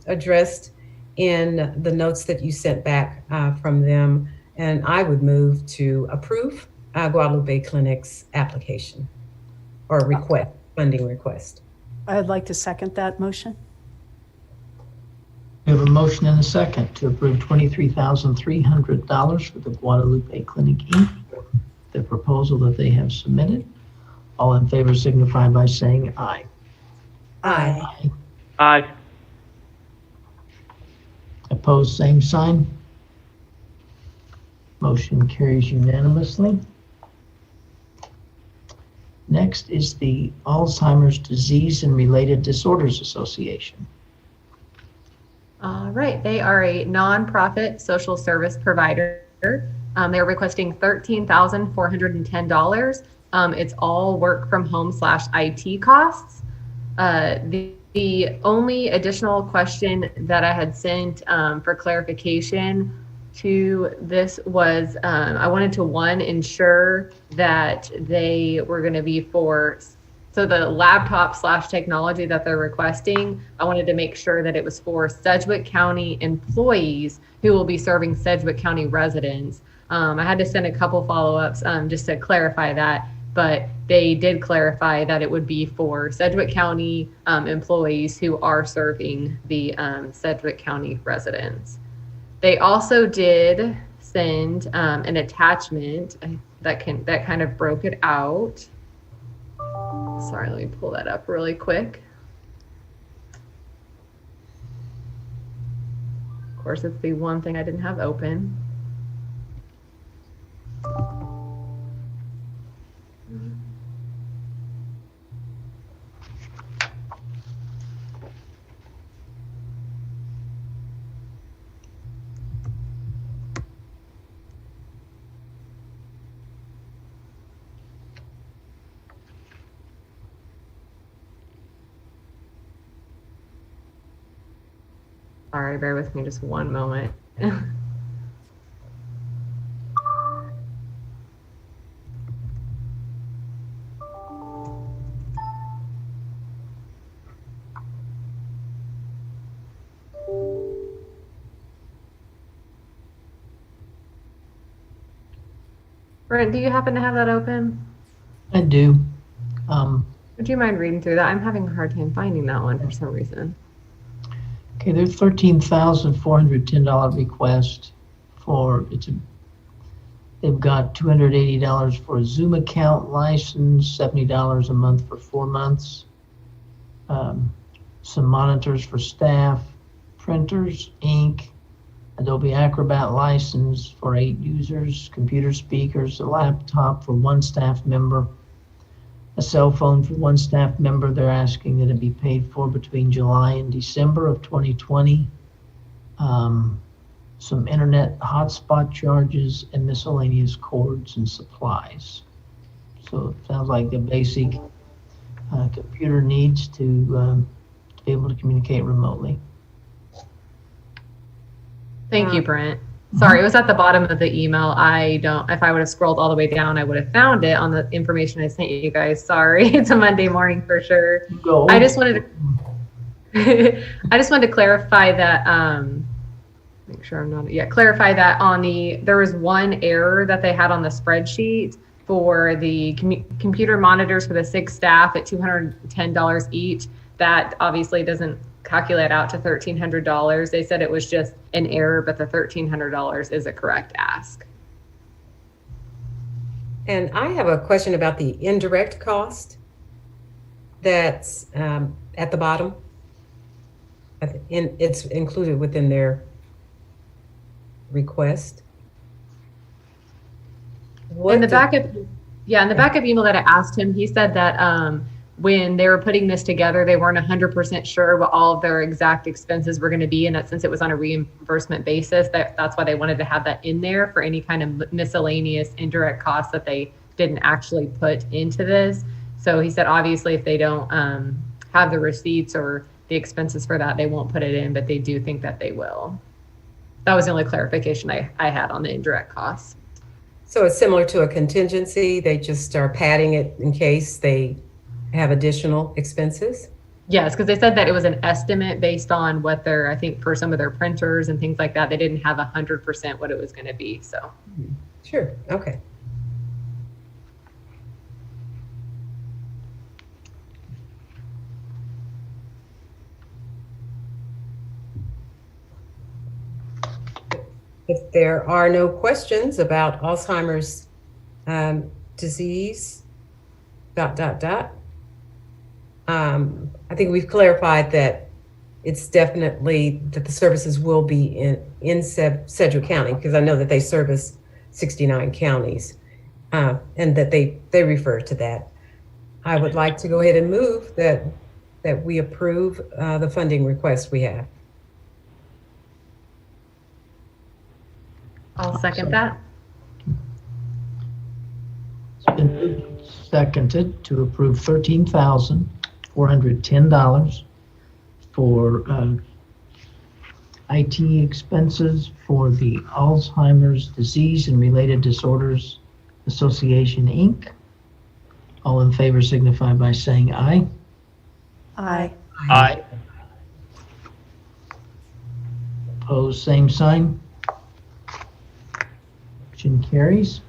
addressed in the notes that you sent back from them, and I would move to approve Guadalupe Clinic's application or request, funding request. I'd like to second that motion. We have a motion and a second to approve $23,300 for the Guadalupe Clinic Inc., the proposal that they have submitted. All in favor signify by saying aye. Aye. Aye. Opposed, same sign. Motion carries unanimously. Next is the Alzheimer's Disease and Related Disorders Association. All right, they are a nonprofit social service provider. They're requesting $13,410. It's all work from home / IT costs. The only additional question that I had sent for clarification to this was I wanted to, one, ensure that they were going to be for, so the laptop / technology that they're requesting, I wanted to make sure that it was for Sedgwick County employees who will be serving Sedgwick County residents. I had to send a couple follow-ups just to clarify that, but they did clarify that it would be for Sedgwick County employees who are serving the Sedgwick County residents. They also did send an attachment that kind of broke it out. Sorry, let me pull that up really quick. Of course, it's the one thing I didn't have open. Sorry, bear with me just one moment. Brent, do you happen to have that open? I do. Would you mind reading through that? I'm having a hard time finding that one for some reason. Okay, there's $13,410 request for they've got $280 for a Zoom account license, $70 a month for 4 months. Some monitors for staff, printers, ink, Adobe Acrobat license for 8 users, computer speakers, a laptop for 1 staff member, a cell phone for 1 staff member. They're asking that it be paid for between July and December of 2020. Some internet hotspot charges and miscellaneous cords and supplies. So it sounds like the basic computer needs to be able to communicate remotely. Thank you, Brent. Sorry, it was at the bottom of the email. If I would have scrolled all the way down, I would have found it on the information I sent you guys. Sorry, it's a Monday morning for sure. I just wanted to clarify that, make sure I'm not, clarify that there was one error that they had on the spreadsheet for the computer monitors for the 6 staff at $210 each. That obviously doesn't calculate out to $1,300. They said it was just an error, but the $1,300 is a correct ask. And I have a question about the indirect cost that's at the bottom. It's included within their request. In the backup email that I asked him, he said that when they were putting this together, they weren't 100% sure what all of their exact expenses were going to be, and that since it was on a reimbursement basis, that's why they wanted to have that in there for any kind of miscellaneous indirect costs that they didn't actually put into this. So he said, obviously, if they don't have the receipts or the expenses for that, they won't put it in, but they do think that they will. That was the only clarification I had on the indirect costs. So it's similar to a contingency. They just are padding it in case they have additional expenses? Yes, because they said that it was an estimate based on what I think for some of their printers and things like that, they didn't have 100% what it was going to be, so. Sure, okay. If there are no questions about Alzheimer's disease, I think we've clarified that it's definitely that the services will be in Sedgwick County, because I know that they service 69 counties, and that they refer to that. I would like to go ahead and move that we approve the funding request we have. I'll second that. It's been moved and seconded to approve $13,410 for IT expenses for the Alzheimer's Disease and Related Disorders Association, Inc. All in favor signify by saying aye. Aye. Aye. Opposed, same sign. Motion carries.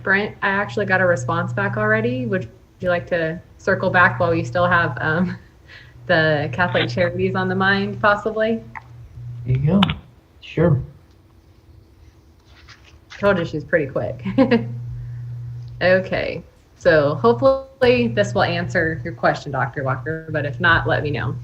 Brent, I actually got a response back already. Would you like to circle back while we still have the Catholic Charities on the mind, possibly? There you go. Sure. Told you she's pretty quick. Okay, so hopefully this will answer your question, Dr. Walker, but if not, let me know.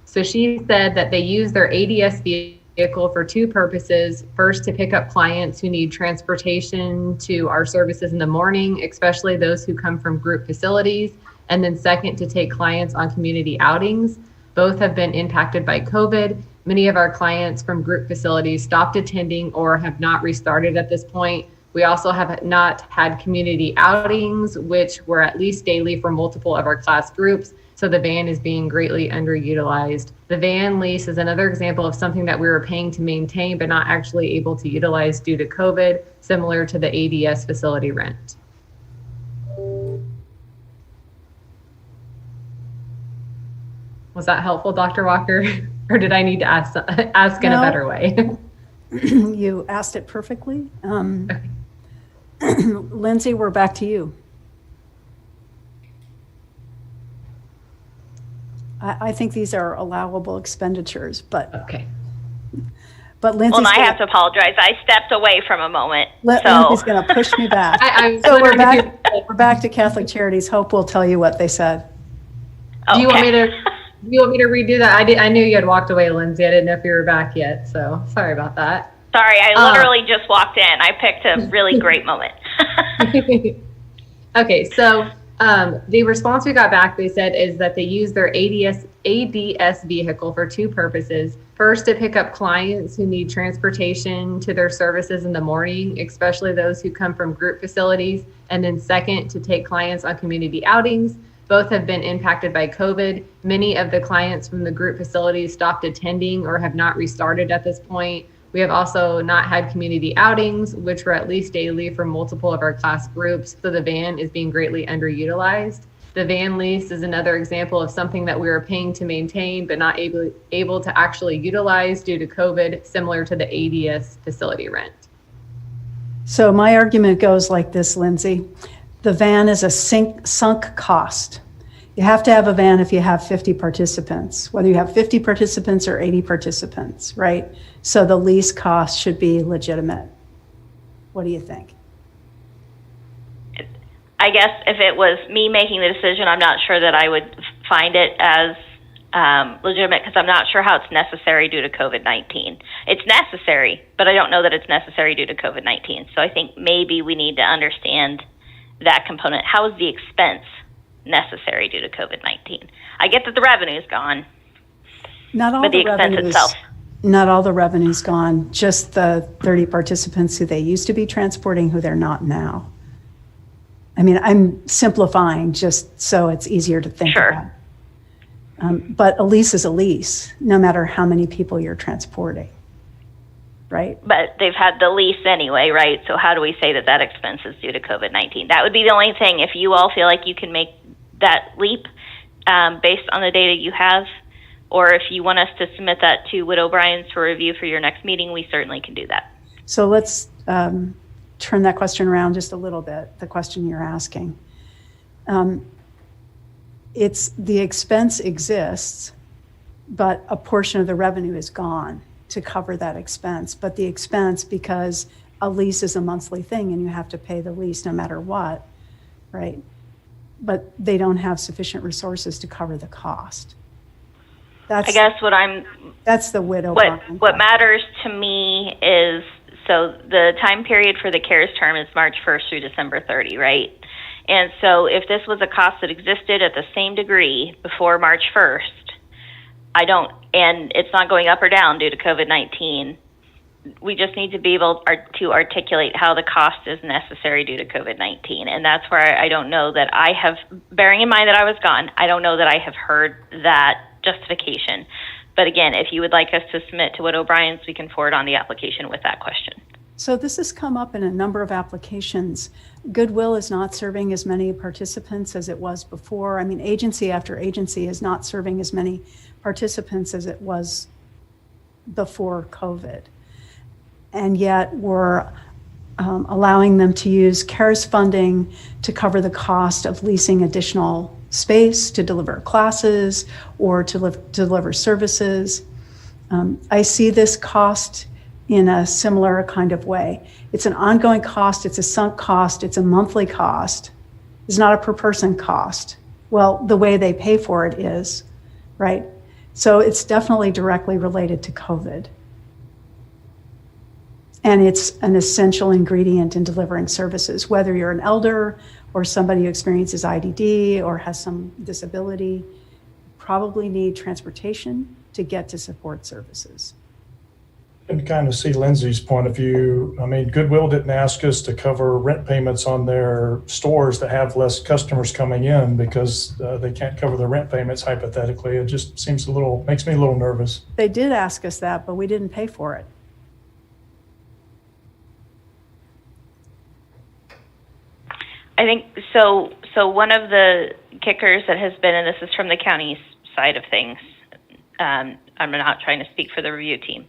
So she said that they use their ADS vehicle for 2 purposes. First, to pick up clients who need transportation to our services in the morning, especially those who come from group facilities. And then second, to take clients on community outings. Both have been impacted by COVID. Many of our clients from group facilities stopped attending or have not restarted at this point. We also have not had community outings, which were at least daily for multiple of our class groups. So the van is being greatly underutilized. The van lease is another example of something that we were paying to maintain, but not actually able to utilize due to COVID, similar to the ADS facility rent. Was that helpful, Dr. Walker? Or did I need to ask in a better way? You asked it perfectly. Okay. Lindsay, we're back to you. I think these are allowable expenditures, but Okay. Lindsay's Well, and I gonna, have to apologize. I stepped away from a moment. Lindsay's going to push me back. I was So we're wondering if back, we're back to Catholic Charities. Hope will tell you what they said. Do you want me Okay. to? Do you want me to redo that? I knew you had walked away, Lindsay. I didn't know if you were back yet, so sorry about that. Sorry, I literally just walked in. I picked a really great moment. Okay, so the response we got back, they said, is that they use their ADS vehicle for two purposes. First, to pick up clients who need transportation to their services in the morning, especially those who come from group facilities. And then second, to take clients on community outings. Both have been impacted by COVID. Many of the clients from the group facilities stopped attending or have not restarted at this point. We have also not had community outings, which were at least daily for multiple of our class groups. So the van is being greatly underutilized. The van lease is another example of something that we are paying to maintain, but not able to actually utilize due to COVID, similar to the ADS facility rent. So my argument goes like this, Lindsay. The van is a sunk cost. You have to have a van if you have 50 participants, whether you have 50 participants or 80 participants, right? So the lease cost should be legitimate. What do you think? I guess if it was me making the decision, I'm not sure that I would find it as legitimate because I'm not sure how it's necessary due to COVID-19. It's necessary, but I don't know that it's necessary due to COVID-19. So I think maybe we need to understand that component. How is the expense necessary due to COVID-19? I get that the revenue's gone, Not all but the the expense revenues, itself. not all the revenue's gone, just the 30 participants who they used to be transporting who they're not now. I mean, I'm simplifying just so it's easier to think Sure. about. But a lease is a lease, no matter how many people you're transporting, right? But they've had the lease anyway, right? So how do we say that that expense is due to COVID-19? That would be the only thing. If you all feel like you can make that leap based on the data you have, or if you want us to submit that to Widow O'Brien's for review for your next meeting, we certainly can do that. So let's turn that question around just a little bit, the question you're asking. It's the expense exists, but a portion of the revenue is gone to cover that expense. But the expense, because a lease is a monthly thing and you have to pay the lease no matter what, right? But they don't have sufficient resources to cover the cost. I guess That's the widow. what matters to me is, so the time period for the CARES term is March 1st through December 30, right? And so if this was a cost that existed at the same degree before March 1st, and it's not going up or down due to COVID-19, we just need to be able to articulate how the cost is necessary due to COVID-19. And that's where I don't know that I have, bearing in mind that I was gone, I don't know that I have heard that justification. But again, if you would like us to submit to Widow O'Brien's, we can forward on the application with that question. So this has come up in a number of applications. Goodwill is not serving as many participants as it was before. I mean, agency after agency is not serving as many participants as it was before COVID. And yet we're allowing them to use CARES funding to cover the cost of leasing additional space to deliver classes or to deliver services. I see this cost in a similar kind of way. It's an ongoing cost, it's a sunk cost, it's a monthly cost. It's not a per person cost. Well, the way they pay for it is, right? So it's definitely directly related to COVID. And it's an essential ingredient in delivering services, whether you're an elder or somebody who experiences IDD or has some disability, probably need transportation to get to support services. And kind of see Lindsay's point of view. I mean, Goodwill didn't ask us to cover rent payments on their stores that have less customers coming in because they can't cover the rent payments hypothetically. It just makes me a little nervous. They did ask us that, but we didn't pay for it. I think so. So one of the kickers that has been, and this is from the county's side of things, I'm not trying to speak for the review team,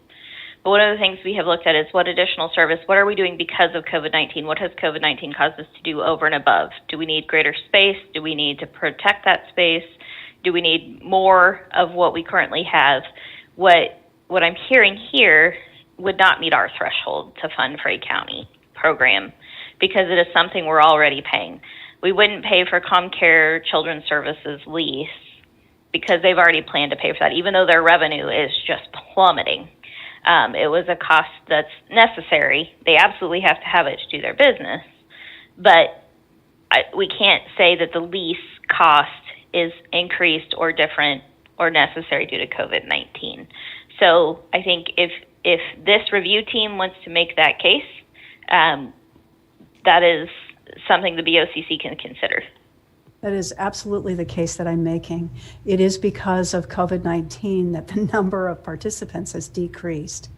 but one of the things we have looked at is what additional service, what are we doing because of COVID-19? What has COVID-19 caused us to do over and above? Do we need greater space? Do we need to protect that space? do we need more of what we currently have? What I'm hearing here would not meet our threshold to fund for a county program because it is something we're already paying. We wouldn't pay for ComCare Children's Services lease because they've already planned to pay for that, even though their revenue is just plummeting. It was a cost that's necessary. They absolutely have to have it to do their business, but we can't say that the lease cost is increased or different or necessary due to COVID-19. So I think if this review team wants to make that case, that is something the BOCC can consider. That is absolutely the case that I'm making. It is because of COVID-19 that the number of participants has decreased,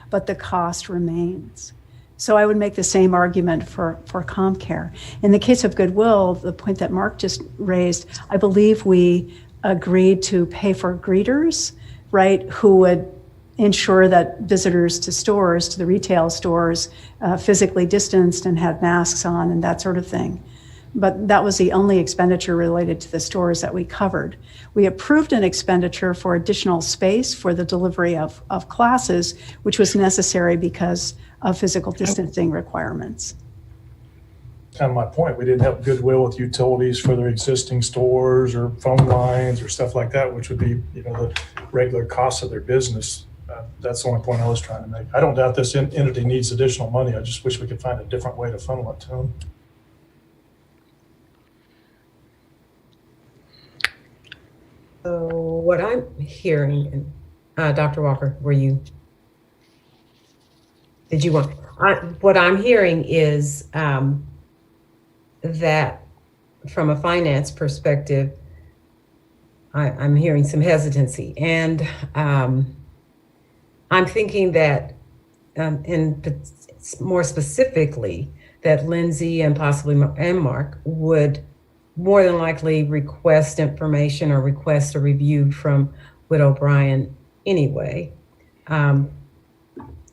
but the cost remains. So I would make the same argument for ComCare. In the case of Goodwill, the point that Mark just raised, I believe we agreed to pay for greeters, right, who would ensure that visitors to stores, to the retail stores, physically distanced and had masks on and that sort of thing. But that was the only expenditure related to the stores that we covered. We approved an expenditure for additional space for the delivery of classes, which was necessary because of physical distancing requirements. Kind of my point. We didn't have Goodwill with utilities for their existing stores or phone lines or stuff like that, which would be, the regular costs of their business. That's the only point I was trying to make. I don't doubt this entity needs additional money. I just wish we could find a different way to funnel it to them. So what I'm hearing, Dr. Walker, did you want, what I'm hearing is that from a finance perspective, I'm hearing some hesitancy. And I'm thinking that, and more specifically, that Lindsay and possibly Mark would more than likely request information or request a review from Whit O'Brien anyway.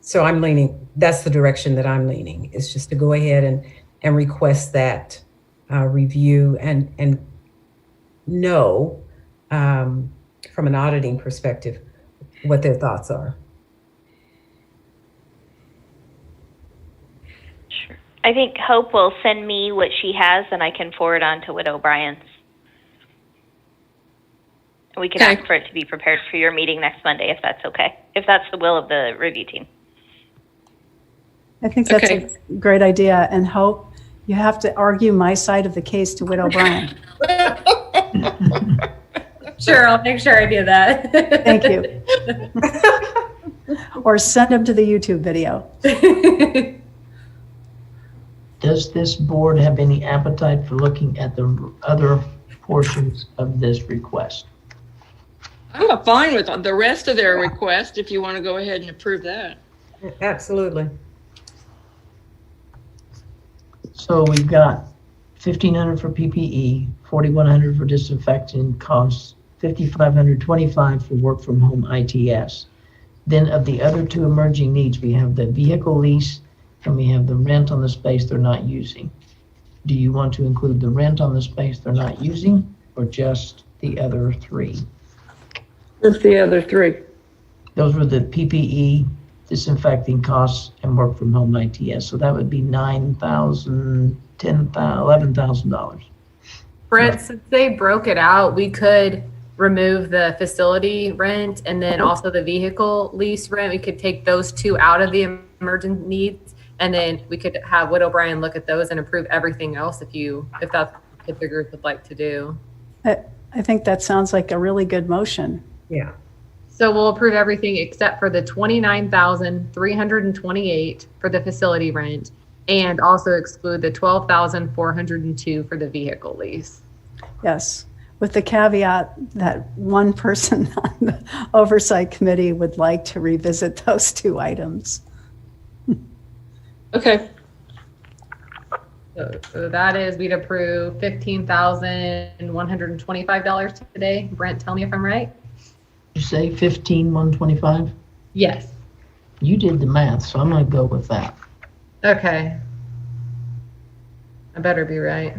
So I'm leaning, that's the direction that I'm leaning, is just to go ahead and request that review and know from an auditing perspective what their thoughts are. I think Hope will send me what she has, and I can forward on to Whit O'Brien's. We can ask for it to be prepared for your meeting next Monday, if that's okay, if that's the will of the review team. I think that's a great idea. And Hope, you have to argue my side of the case to Whit O'Brien. Sure, I'll make sure I do that. Thank you. Or send him to the YouTube video. Does this board have any appetite for looking at the other portions of this request? I'm fine with the rest of their request if you want to go ahead and approve that. Absolutely. So we've got $1,500 for PPE, $4,100 for disinfectant costs, $5,525 for work from home ITS. Then of the other two emerging needs, we have the vehicle lease and we have the rent on the space they're not using. Do you want to include the rent on the space they're not using or just the other three? Just the other three. Those were the PPE, disinfecting costs, and work from home ITS. So that would be $9,000, $10,000, $11,000. Brent, since they broke it out, we could remove the facility rent and then also the vehicle lease rent. We could take those two out of the emergent needs, and then we could have Whit O'Brien look at those and approve everything else if that's what the group would like to do. I think that sounds like a really good motion. Yeah. So we'll approve everything except for the $29,328 for the facility rent, and also exclude the $12,402 for the vehicle lease. Yes, with the caveat that one person on the oversight committee would like to revisit those two items. Okay. So that is, we'd approve $15,125 today. Brent, tell me if I'm right. You say 15,125? Yes. You did the math, so I'm gonna go with that. Okay. I better be right.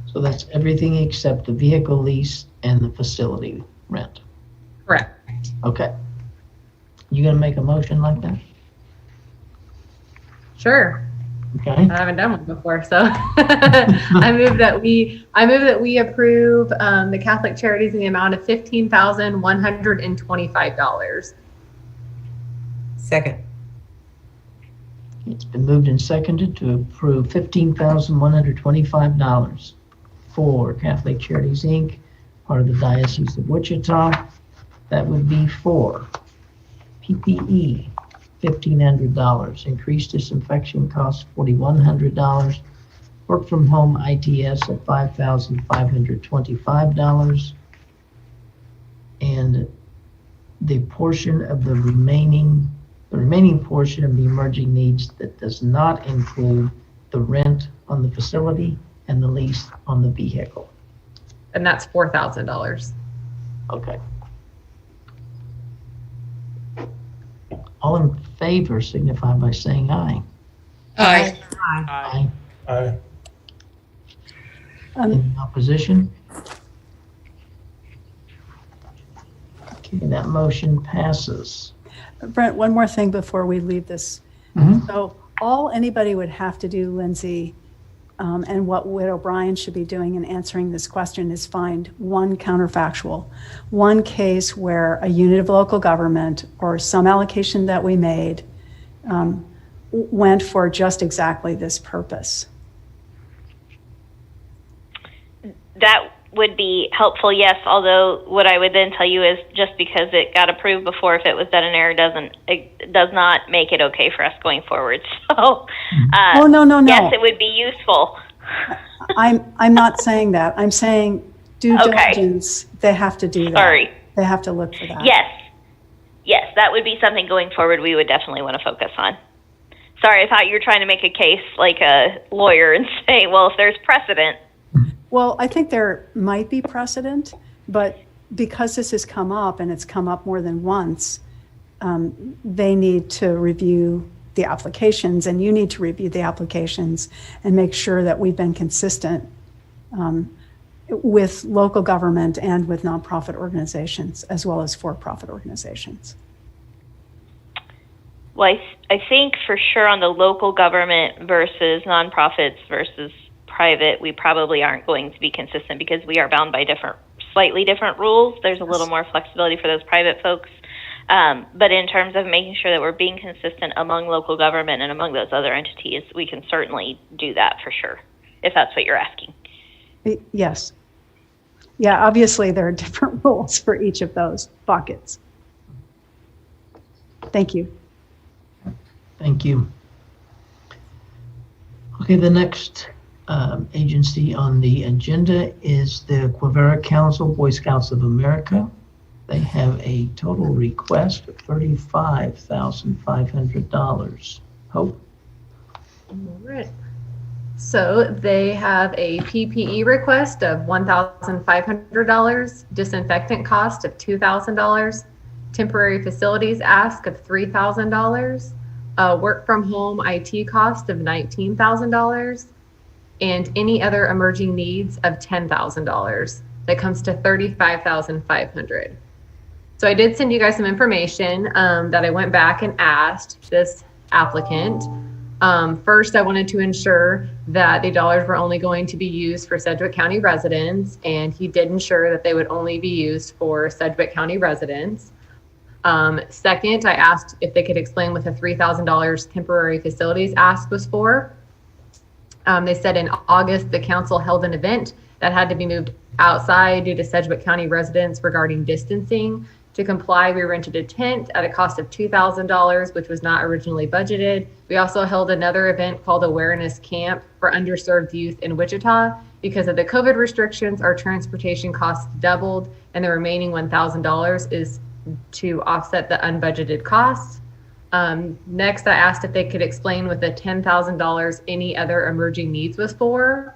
So that's everything except the vehicle lease and the facility rent. Correct. Okay. You gonna make a motion like that? Sure. Okay. I haven't done one before, so I move that we approve the Catholic Charities in the amount of $15,125. Second. It's been moved and seconded to approve $15,125 for Catholic Charities, Inc., part of the Diocese of Wichita. That would be for PPE, $1,500, increased disinfection costs, $4,100, work from home ITS at $5,525, and the portion of the remaining portion of the emerging needs that does not include the rent on the facility and the lease on the vehicle. And that's $4,000. Okay. All in favor signify by saying aye. Aye. Aye. Aye. Any opposition? Okay, that motion passes. Brent, one more thing before we leave this. Mhm. So all anybody would have to do, Lindsay, and what Whit O'Brien should be doing in answering this question is find one counterfactual, one case where a unit of local government or some allocation that we made went for just exactly this purpose. That would be helpful, yes, although what I would then tell you is just because it got approved before, if it was done in error, it does not make it okay for us going forward. So, Oh, no. yes, it would be useful. I'm not saying that. I'm saying due Okay. diligence, they have to do that. Sorry. They have to look for that. Yes, that would be something going forward we would definitely want to focus on. Sorry, I thought you were trying to make a case like a lawyer and say, well, if there's precedent. Well, I think there might be precedent, but because this has come up and it's come up more than once, they need to review the applications, and you need to review the applications and make sure that we've been consistent with local government and with nonprofit organizations, as well as for-profit organizations. Well, I think for sure on the local government versus nonprofits versus private, we probably aren't going to be consistent because we are bound by slightly different rules. There's a little more flexibility for those private folks. But in terms of making sure that we're being consistent among local government and among those other entities, we can certainly do that for sure, if that's what you're asking. Yes. Yeah, obviously there are different rules for each of those buckets. Thank you. Thank you. Okay, the next agency on the agenda is the Quivera Council, Boy Scouts of America. They have a total request of $35,500. Hope? All right. So they have a PPE request of $1,500, disinfectant cost of $2,000, temporary facilities ask of $3,000, work from home IT cost of $19,000, and any other emerging needs of $10,000. That comes to $35,500. So I did send you guys some information that I went back and asked this applicant. First, I wanted to ensure that the dollars were only going to be used for Sedgwick County residents, and he did ensure that they would only be used for Sedgwick County residents. Second, I asked if they could explain what the $3,000 temporary facilities ask was for. They said in August, the council held an event that had to be moved outside due to Sedgwick County residents regarding distancing. To comply, we rented a tent at a cost of $2,000, which was not originally budgeted. We also held another event called Awareness Camp for underserved youth in Wichita. Because of the COVID restrictions, our transportation costs doubled, and the remaining $1,000 is to offset the unbudgeted costs. Next, I asked if they could explain what the $10,000 any other emerging needs was for.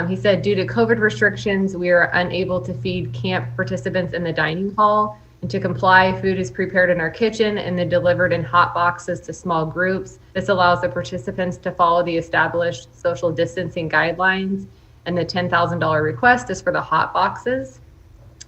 He said, due to COVID restrictions, we are unable to feed camp participants in the dining hall. And to comply, food is prepared in our kitchen and then delivered in hot boxes to small groups. This allows the participants to follow the established social distancing guidelines. And the $10,000 request is for the hot boxes.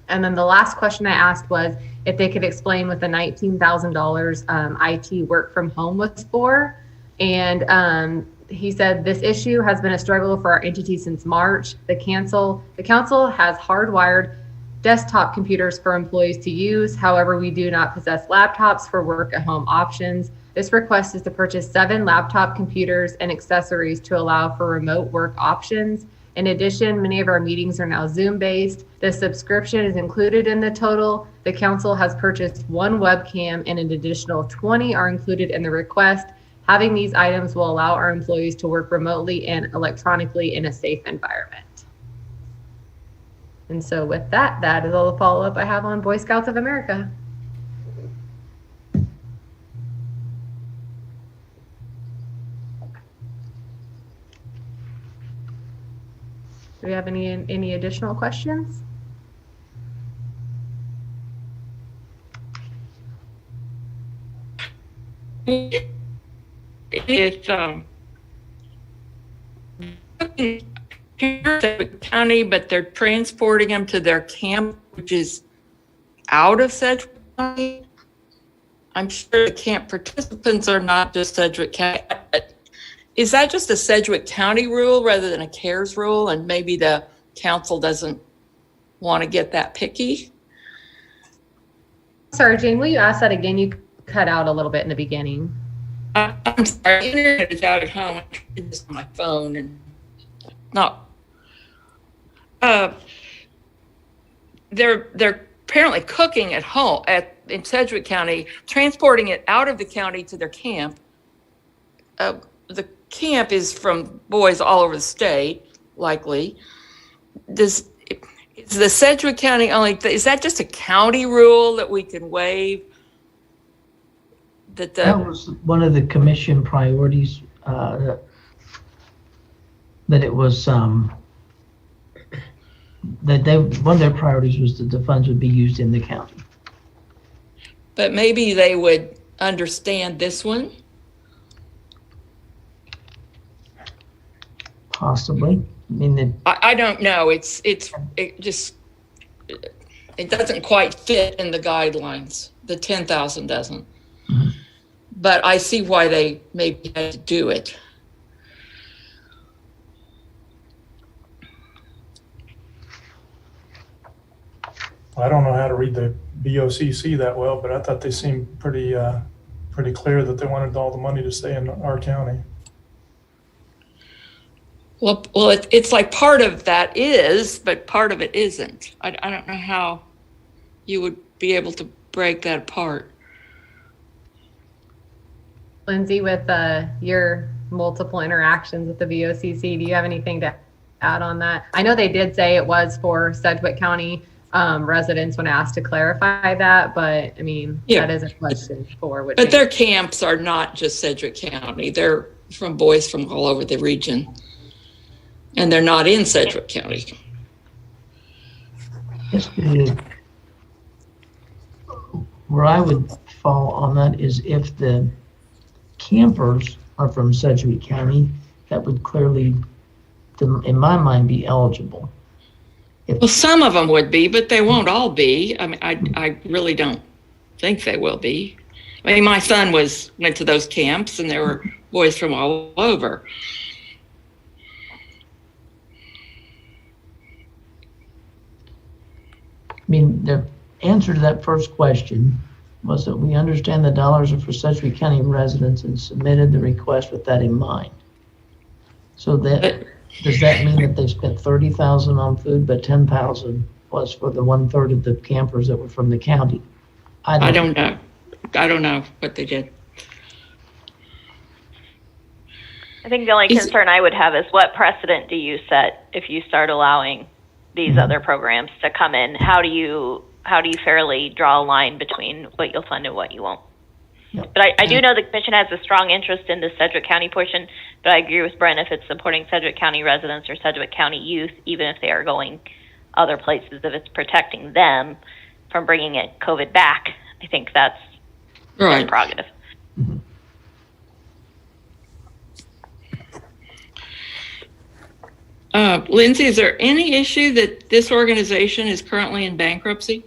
And then the last question I asked was if they could explain what the $19,000 IT work from home was for. And he said this issue has been a struggle for our entity since March. The council has hardwired desktop computers for employees to use. However, we do not possess laptops for work at home options. This request is to purchase 7 laptop computers and accessories to allow for remote work options. In addition, many of our meetings are now Zoom based. The subscription is included in the total. The council has purchased 1 webcam and an additional 20 are included in the request. Having these items will allow our employees to work remotely and electronically in a safe environment. And so with that, that is all the follow-up I have on Boy Scouts of America. Do we have any additional questions? It's Sedgwick County, but they're transporting them to their camp, which is out of Sedgwick County. I'm sure the camp participants are not just Sedgwick County. Is that just a Sedgwick County rule rather than a CARES rule? And maybe the council doesn't want to get that picky? Sorry, Jane, will you ask that again? You cut out a little bit in the beginning. I'm sorry, internet is out at home. I did this on my phone and not. They're apparently cooking at home in Sedgwick County, transporting it out of the county to their camp. The camp is from boys all over the state, likely. Is the Sedgwick County only? Is that just a county rule that we can waive? That was one of the commission priorities. That it was one of their priorities was that the funds would be used in the county. But maybe they would understand this one. Possibly. I mean, I don't know. It doesn't quite fit in the guidelines. The 10,000 doesn't. Mm-hmm. But I see why they maybe had to do it. I don't know how to read the BOCC that well, but I thought they seemed pretty clear that they wanted all the money to stay in our county. Well, it's like part of that is, but part of it isn't. I don't know how you would be able to break that apart. Lindsay, with your multiple interactions with the VOCC, do you have anything to add on that? I know they did say it was for Sedgwick County residents when asked to clarify that, but I mean, that is a question for which. But their camps are not just Sedgwick County. They're from boys from all over the region. And they're not in Sedgwick County. Where I would fall on that is if the campers are from Sedgwick County, that would clearly, in my mind, be eligible. Well, some of them would be, but they won't all be. I mean, I really don't think they will be. I mean, my son went to those camps, and there were boys from all over. I mean, the answer to that first question was that we understand the dollars are for Sedgwick County residents and submitted the request with that in mind. So does that mean that they spent $30,000 on food, but $10,000 was for the 1/3 of the campers that were from the county? I don't know. I don't know what they did. I think the only concern I would have is what precedent do you set if you start allowing these other programs to come in? How do you fairly draw a line between what you'll fund and what you won't? Yep. But I do know the commission has a strong interest in the Sedgwick County portion, but I agree with Brent if it's supporting Sedgwick County residents or Sedgwick County youth, even if they are going other places, if it's protecting them from bringing it COVID back, I think that's their prerogative. Mm-hmm. Lindsay, is there any issue that this organization is currently in bankruptcy?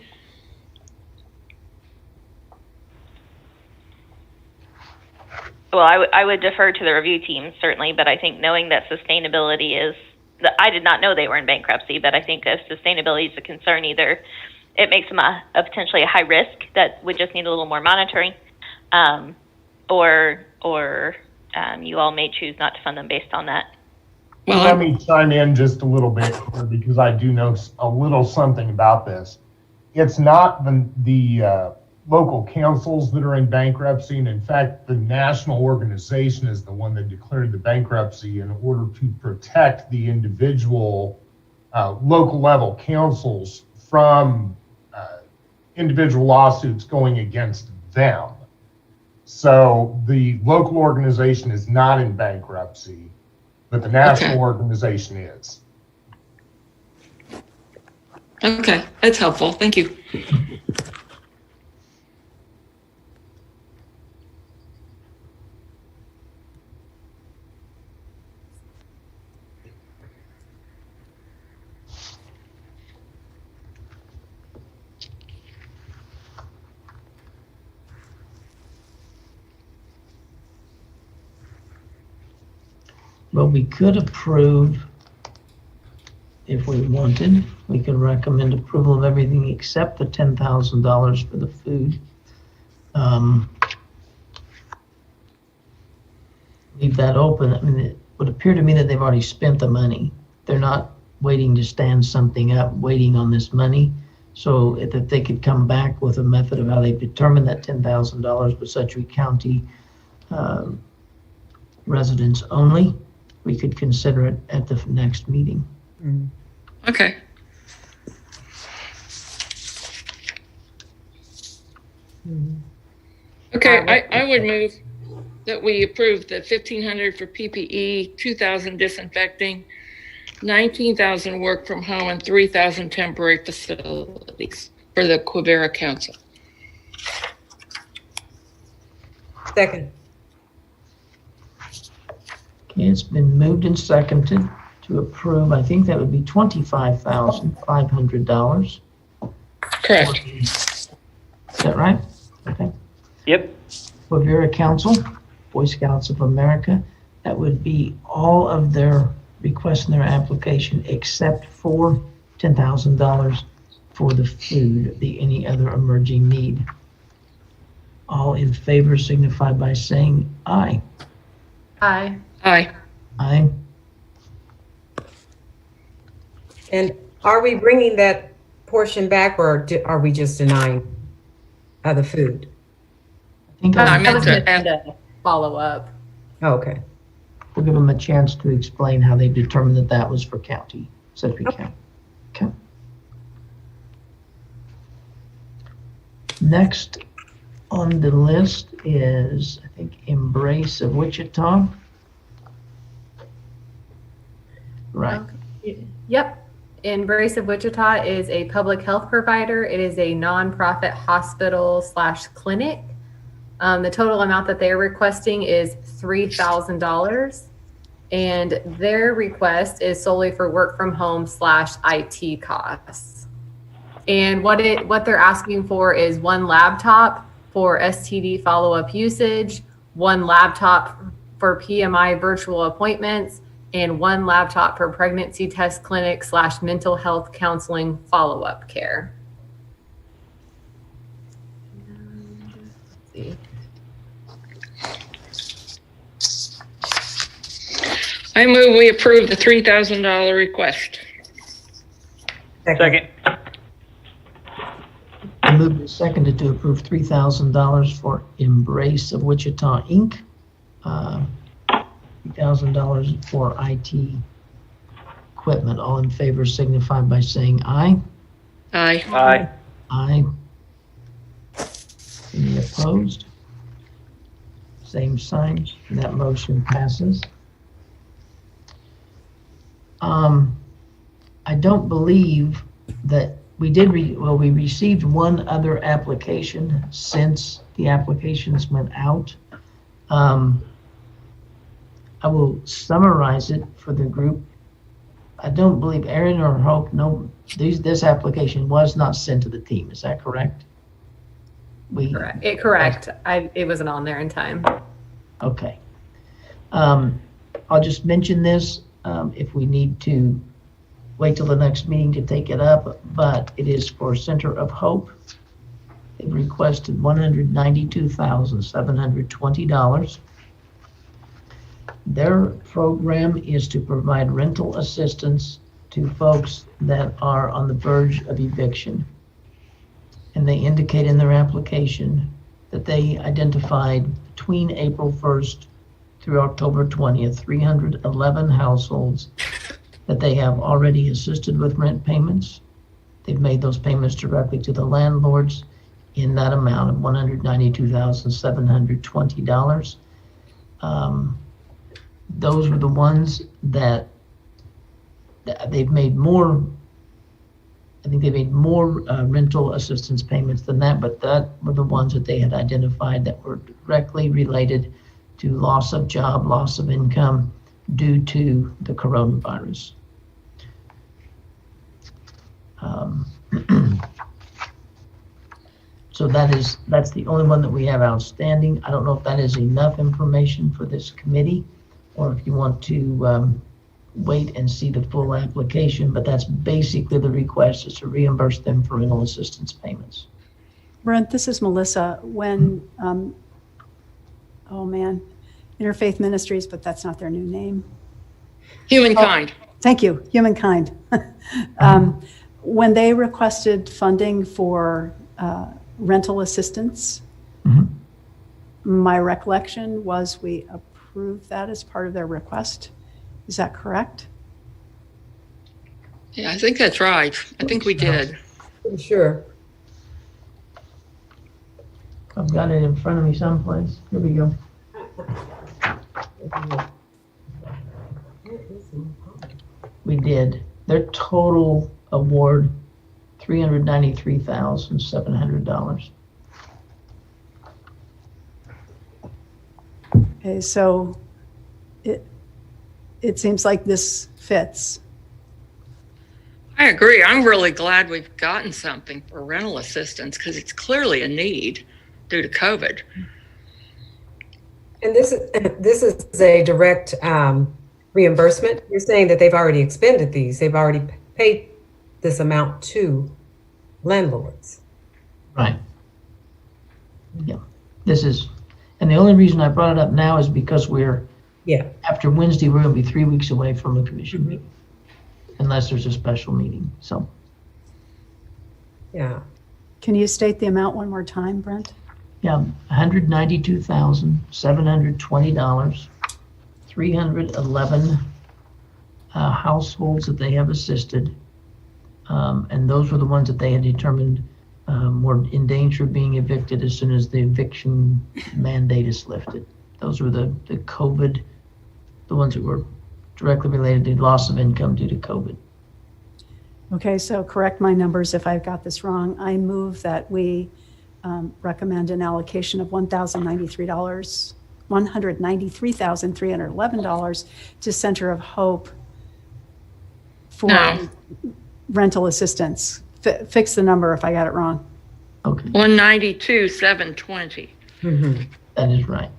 Well, I would defer to the review team, certainly, but I think knowing that sustainability is, I did not know they were in bankruptcy, but I think if sustainability is a concern, either it makes them a potentially a high risk that would just need a little more monitoring, or you all may choose not to fund them based on that. Well, Let me chime in just a little bit here because I do know a little something about this. It's not the local councils that are in bankruptcy, and in fact, the national organization is the one that declared the bankruptcy in order to protect the individual local level councils from individual lawsuits going against them. So the local organization is not in bankruptcy, but the national organization is. Okay, that's helpful. Thank you. Well, we could approve, if we wanted, we could recommend approval of everything except the $10,000 for the food. Leave that open. I mean, it would appear to me that they've already spent the money. They're not waiting to stand something up, waiting on this money. So that they could come back with a method of how they determine that $10,000 for Sedgwick County residents only. We could consider it at the next meeting. Okay. Okay, I would move that we approve the $1,500 for PPE, $2,000 disinfecting, $19,000 work from home, and $3,000 temporary facilities for the Quivera Council. Second. Okay, it's been moved and seconded to approve. I think that would be $25,500. Correct. Is that right? Okay. Yep. Quivera Council, Boy Scouts of America, that would be all of their requests in their application except for $10,000 for the food, any other emerging need. All in favor signify by saying aye. Aye. Aye. Aye. And are we bringing that portion back, or are we just denying the food? I think I I meant was to going to follow up. Oh, okay. we'll give them a chance to explain how they determined that that was for county, Sedgwick County. Okay. Next on the list is, I think, Embrace of Wichita. Right. Okay. Yep. Embrace of Wichita is a public health provider. It is a nonprofit hospital / clinic. The total amount that they're requesting is $3,000. And their request is solely for work from home / IT costs. And what they're asking for is one laptop for STD follow-up usage, one laptop for PMI virtual appointments, and one laptop for pregnancy test clinic / mental health counseling follow-up care. Let's see. I move we approve the $3,000 request. Second. I moved and seconded to approve $3,000 for Embrace of Wichita, Inc. $3,000 for IT equipment. All in favor signify by saying aye. Aye. Aye. Aye. Any opposed? Same sign. That motion passes. I don't believe that we did, we received one other application since the applications went out. I will summarize it for the group I don't believe Aaron or Hope, no, this application was not sent to the team. Is that correct? Correct. It wasn't on there in time. Okay. I'll just mention this, if we need to wait till the next meeting to take it up, but it is for Center of Hope. They've requested $192,720. Their program is to provide rental assistance to folks that are on the verge of eviction. And they indicate in their application that they identified between April 1st through October 20th, 311 households that they have already assisted with rent payments. They've made those payments directly to the landlords in that amount of $192,720. Those were the ones that they've made more. I think they made more rental assistance payments than that, but that were the ones that they had identified that were directly related to loss of job, loss of income due to the coronavirus. So that's the only one that we have outstanding. I don't know if that is enough information for this committee, or if you want to wait and see the full application, but that's basically the request, is to reimburse them for rental assistance payments. Brent, this is Melissa. When, Interfaith Ministries, but that's not their new name. Humankind. Oh, thank you, Humankind. When they requested funding for rental assistance, my recollection was we approved that as part of their request. Is that correct? Yeah, I think that's right. I think we did. Pretty sure. I've got it in front of me someplace. Here we go. We did. Their total award, $393,700. Okay, so it seems like this fits. I agree. I'm really glad we've gotten something for rental assistance because it's clearly a need due to COVID. And this is a direct reimbursement. You're saying that they've already expended these. They've already paid this amount to landlords. Right. Yeah. And the only reason I brought it up now is because after Wednesday, we're going to be 3 weeks away from a commission meeting, unless there's a special meeting. So. Yeah. Can you state the amount one more time, Brent? Yeah, $192,720, 311 households that they have assisted. And those were the ones that they had determined were in danger of being evicted as soon as the eviction mandate is lifted. Those were the COVID, the ones that were directly related to loss of income due to COVID. Okay, so correct my numbers if I've got this wrong. I move that we recommend an allocation of $193,311 to Center of Hope for rental assistance. Fix the number if I got it wrong. Okay. $192,720. That is right.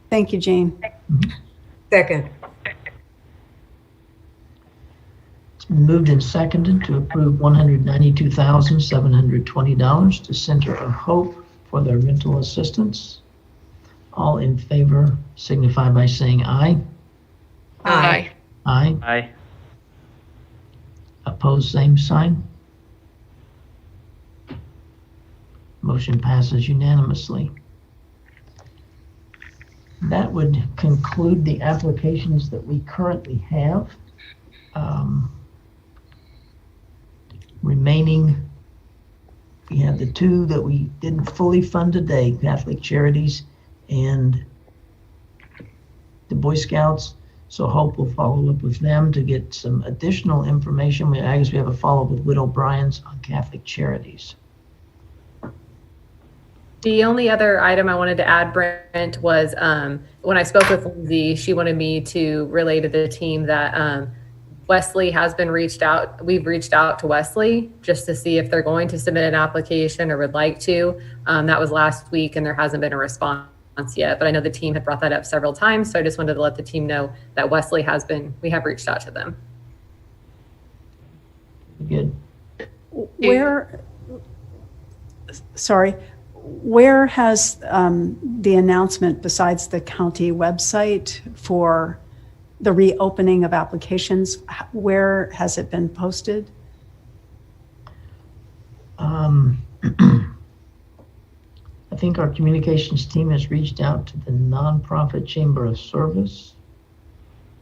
Thank you, Jane. Second. It's been moved and seconded to approve $192,720 to Center of Hope for their rental assistance. All in favor signify by saying aye. Aye. Aye. Aye. Opposed, same sign. Motion passes unanimously. That would conclude the applications that we currently have. Remaining, we have the two that we didn't fully fund today, Catholic Charities and the Boy Scouts. So Hope will follow up with them to get some additional information. I guess we have a follow-up with Widow Bryan's on Catholic Charities. The only other item I wanted to add, Brent, was when I spoke with Lindsay, she wanted me to relay to the team that Wesley has been reached out. We've reached out to Wesley just to see if they're going to submit an application or would like to. That was last week, and there hasn't been a response yet. But I know the team had brought that up several times, so I just wanted to let the team know that Wesley has been. We have reached out to them. Good. Where has the announcement, besides the county website, for the reopening of applications, where has it been posted? I think our communications team has reached out to the nonprofit Chamber of Service,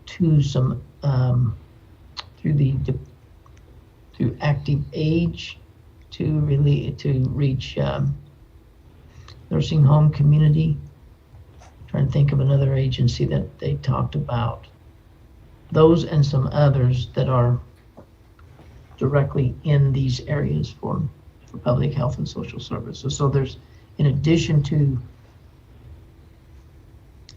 to some through Active Age, to reach nursing home community. Trying to think of another agency that they talked about. Those and some others that are directly in these areas for public health and social services. So there's, in addition to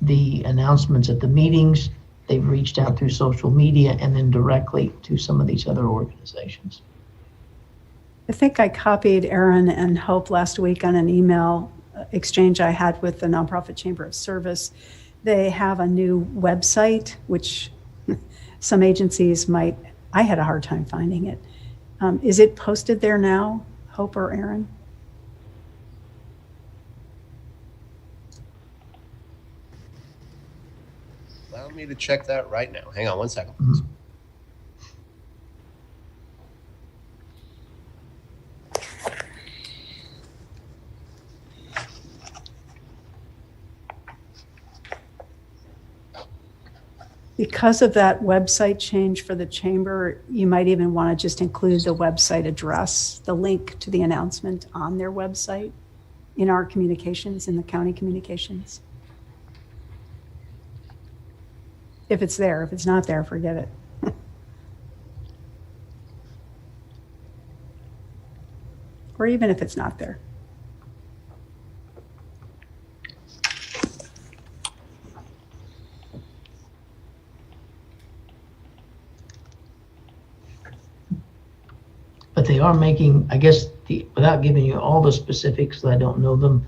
the announcements at the meetings, they've reached out through social media and then directly to some of these other organizations. I think I copied Aaron and Hope last week on an email exchange I had with the Nonprofit Chamber of Service. They have a new website, which some agencies might, I had a hard time finding it. Is it posted there now, Hope or Aaron? Allow me to check that right now. Hang on one second, please. Because of that website change for the chamber, you might even want to just include the website address, the link to the announcement on their website in our communications, in the county communications. If it's there. If it's not there, forget it. Or even if it's not there. But they are making, I guess, without giving you all the specifics, I don't know them,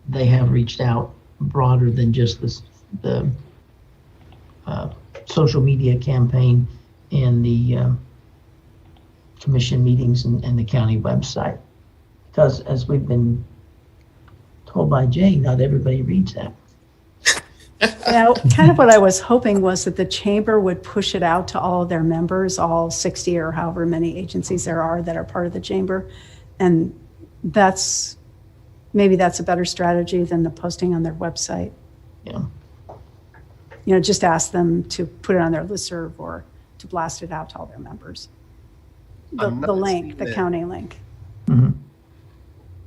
they have reached out broader than just the social media campaign and the commission meetings and the county website. Because as we've been told by Jay, not everybody reads that. Now, kind of what I was hoping was that the chamber would push it out to all of their members, all 60 or however many agencies there are that are part of the chamber. And maybe that's a better strategy than the posting on their website. Yeah. You know, just ask them to put it on their listserv or to blast it out to all their members. The link, the county link. Mm-hmm.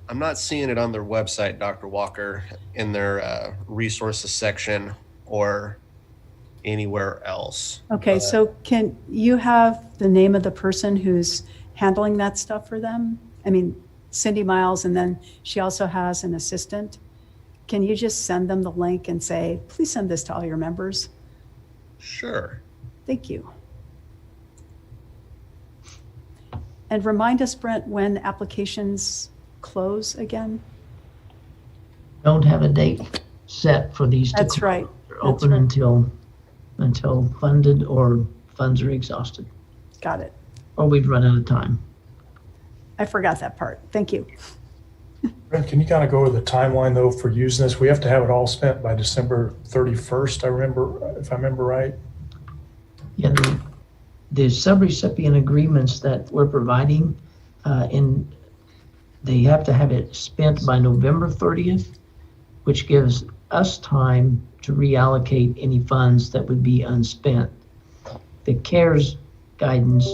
I'm not seeing it on their website, Dr. Walker, in their resources section or anywhere else. Okay, so can you have the name of the person who's handling that stuff for them? I mean, Cindy Miles, and then she also has an assistant. Can you just send them the link and say, please send this to all your members? Sure. Thank you. And remind us, Brent, when applications close again? Don't have a date set for these to That's close. right. They're open until funded or funds are exhausted, Got it. or we've run out of time. I forgot that part. Thank you. Brent, can you kind of go over the timeline though for using this? We have to have it all spent by December 31st, if I remember right. Yeah, the sub-recipient agreements that we're providing, they have to have it spent by November 30th, which gives us time to reallocate any funds that would be unspent. The CARES guidance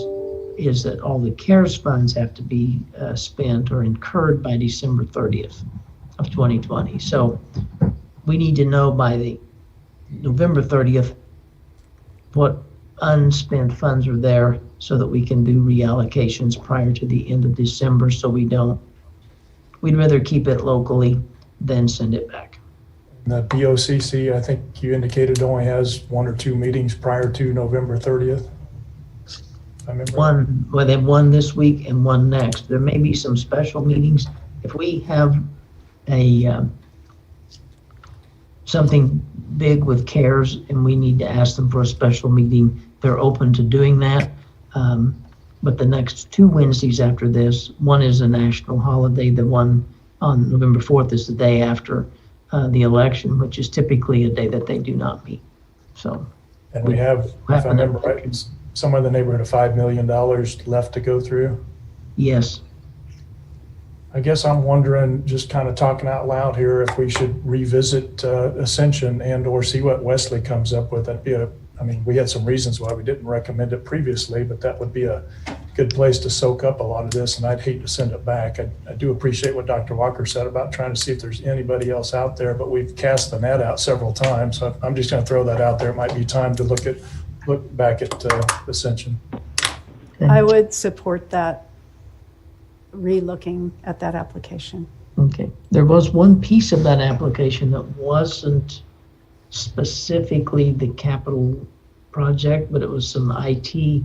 is that all the CARES funds have to be spent or incurred by December 30th of 2020. So we need to know by the November 30th what unspent funds are there so that we can do reallocations prior to the end of December. So we'd rather keep it locally then send it back. The BOCC, I think you indicated, only has 1 or 2 meetings prior to November 30th. I remember. Well, they have one this week and one next. There may be some special meetings. If we have something big with CARES and we need to ask them for a special meeting, they're open to doing that. But the next 2 Wednesdays after this, one is a national holiday. The one on November 4th is the day after the election, which is typically a day that they do not meet. So, And we have, if I remember right, somewhere in the neighborhood of $5 million left to go through. yes. I guess I'm wondering, just kind of talking out loud here, if we should revisit Ascension and or see what Wesley comes up with. That'd be we had some reasons why we didn't recommend it previously, but that would be a good place to soak up a lot of this, and I'd hate to send it back. I do appreciate what Dr. Walker said about trying to see if there's anybody else out there, but we've cast the net out several times, so I'm just going to throw that out there. It might be time to look back at Ascension. Okay. I would support that, re-looking at that application. Okay. There was one piece of that application that wasn't specifically the capital project, but it was some IT.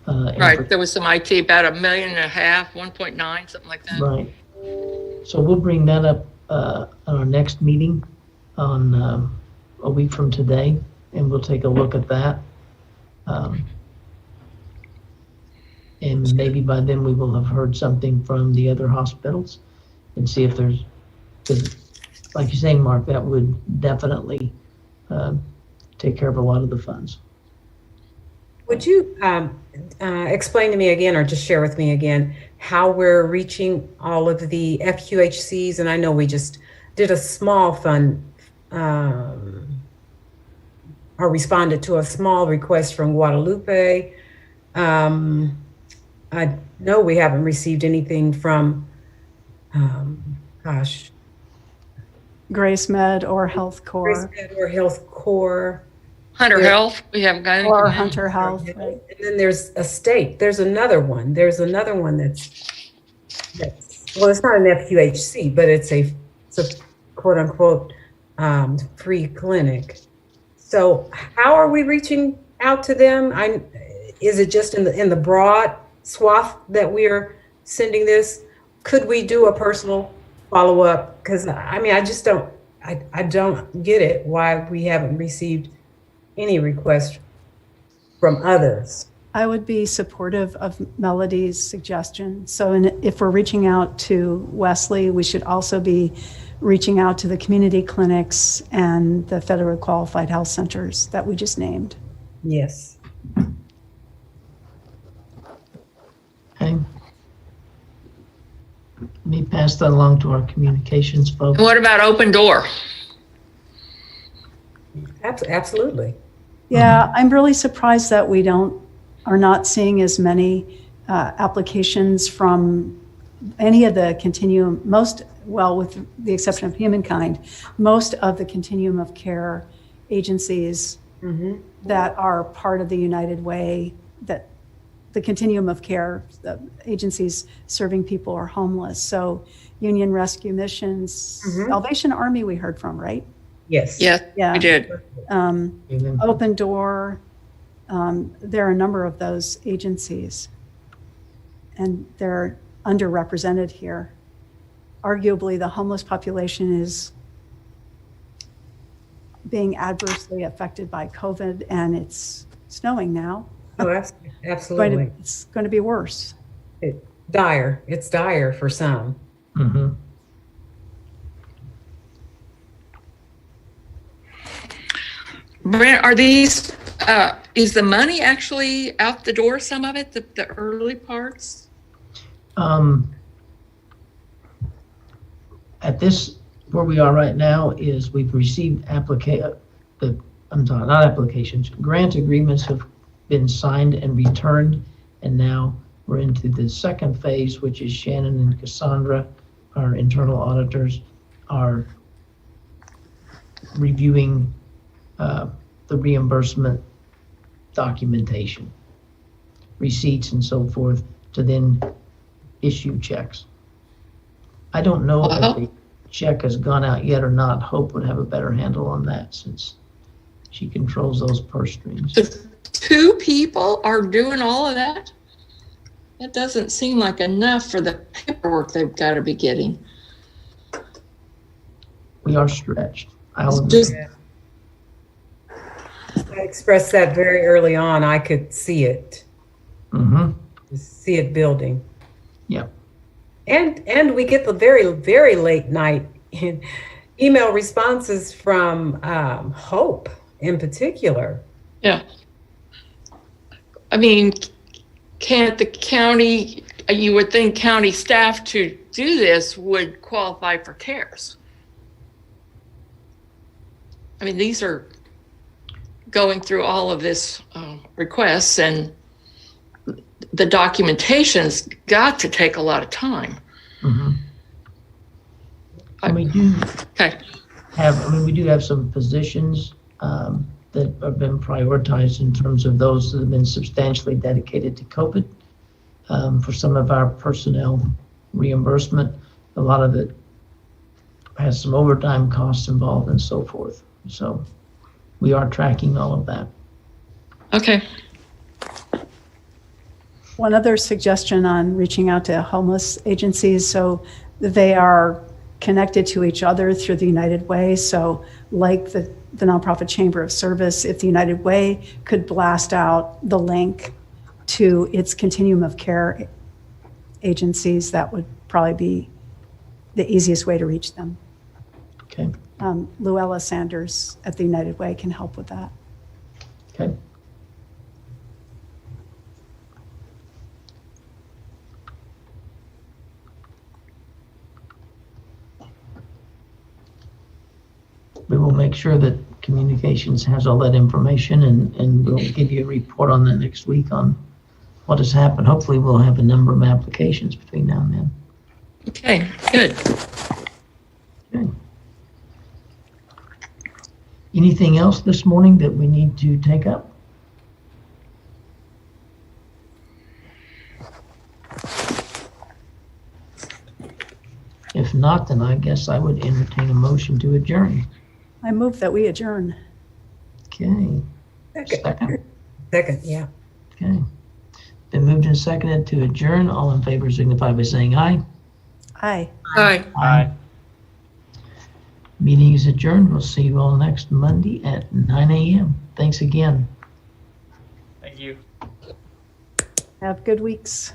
Right, there was some IT, about $1.5 million, 1.9, something like that. Right. So we'll bring that up on our next meeting on a week from today, and we'll take a look at that. And maybe by then we will have heard something from the other hospitals and see if there's, because like you're saying, Mark, that would definitely take care of a lot of the funds. Would you explain to me again, or just share with me again, how we're reaching all of the FQHCs? And I know we just did a small fund, or responded to a small request from Guadalupe. I know we haven't received anything from, Grace Med or Health Grace Corps Med or Health Corps. Hunter Health, we haven't got anything. or Hunter Health. Right? And then there's a state. There's another one. that's well, it's not an FQHC, but it's a quote unquote free clinic. So how are we reaching out to them? Is it just in the broad swath that we are sending this? Could we do a personal follow-up? Because I just don't, I don't get it, why we haven't received any requests from others. I would be supportive of Melody's suggestion. So if we're reaching out to Wesley, we should also be reaching out to the community clinics and the federally qualified health centers that we just named. Yes. Okay. Let me pass that along to our communications folks. And what about Open Door? Absolutely. Yeah, I'm really surprised that we are not seeing as many applications from any of the continuum, with the exception of Humankind, most of the continuum of care agencies that are part of the United Way, that the continuum of care, the agencies serving people who are homeless. So Union Rescue Missions, Salvation Army we heard from, right? Yes. Yes, Yeah. we did. Open Door, there are a number of those agencies, and they're underrepresented here. Arguably, the homeless population is being adversely affected by COVID, and it's snowing now. Oh, absolutely. It's going to be worse. It's dire for some. Mm-hmm. Brent, are these, is the money actually out the door, some of it, the early parts? At this, where we are right now is we've received grant agreements have been signed and returned, and now we're into the second phase, which is Shannon and Cassandra, our internal auditors, are reviewing the reimbursement documentation, receipts and so forth, to then issue checks. I don't know if the check has gone out yet or not. Hope would have a better handle on that since she controls those purse strings. The 2 people are doing all of that? That doesn't seem like enough for the paperwork they've got to be getting. We are stretched. I'll Just- I expressed that very early on. I could see it, see it building. Yep. And we get the very, very late night email responses from Hope in particular. Yeah. I mean, can't the county, you would think county staff to do this would qualify for CARES. I mean, these are going through all of this requests, and the documentation's got to take a lot of time. And we do Okay. we do have some positions that have been prioritized in terms of those that have been substantially dedicated to COVID. For some of our personnel reimbursement, a lot of it has some overtime costs involved and so forth. So we are tracking all of that. Okay. One other suggestion on reaching out to homeless agencies, so they are connected to each other through the United Way. So like the Nonprofit Chamber of Service, if the United Way could blast out the link to its continuum of care agencies, that would probably be the easiest way to reach them. Okay. Luella Sanders at the United Way can help with that. Okay. We will make sure that communications has all that information, and we'll give you a report on that next week on what has happened. Hopefully we'll have a number of applications between now and then. Okay, good. Okay. Anything else this morning that we need to take up? If not, then I guess I would entertain a motion to adjourn. I move that we adjourn. Okay. Second, yeah. Okay. Been moved and seconded to adjourn. All in favor signify by saying aye. Aye. Aye. Aye. Meeting is adjourned. We'll see you all next Monday at 9 a.m. Thanks again. Thank you. Have good weeks.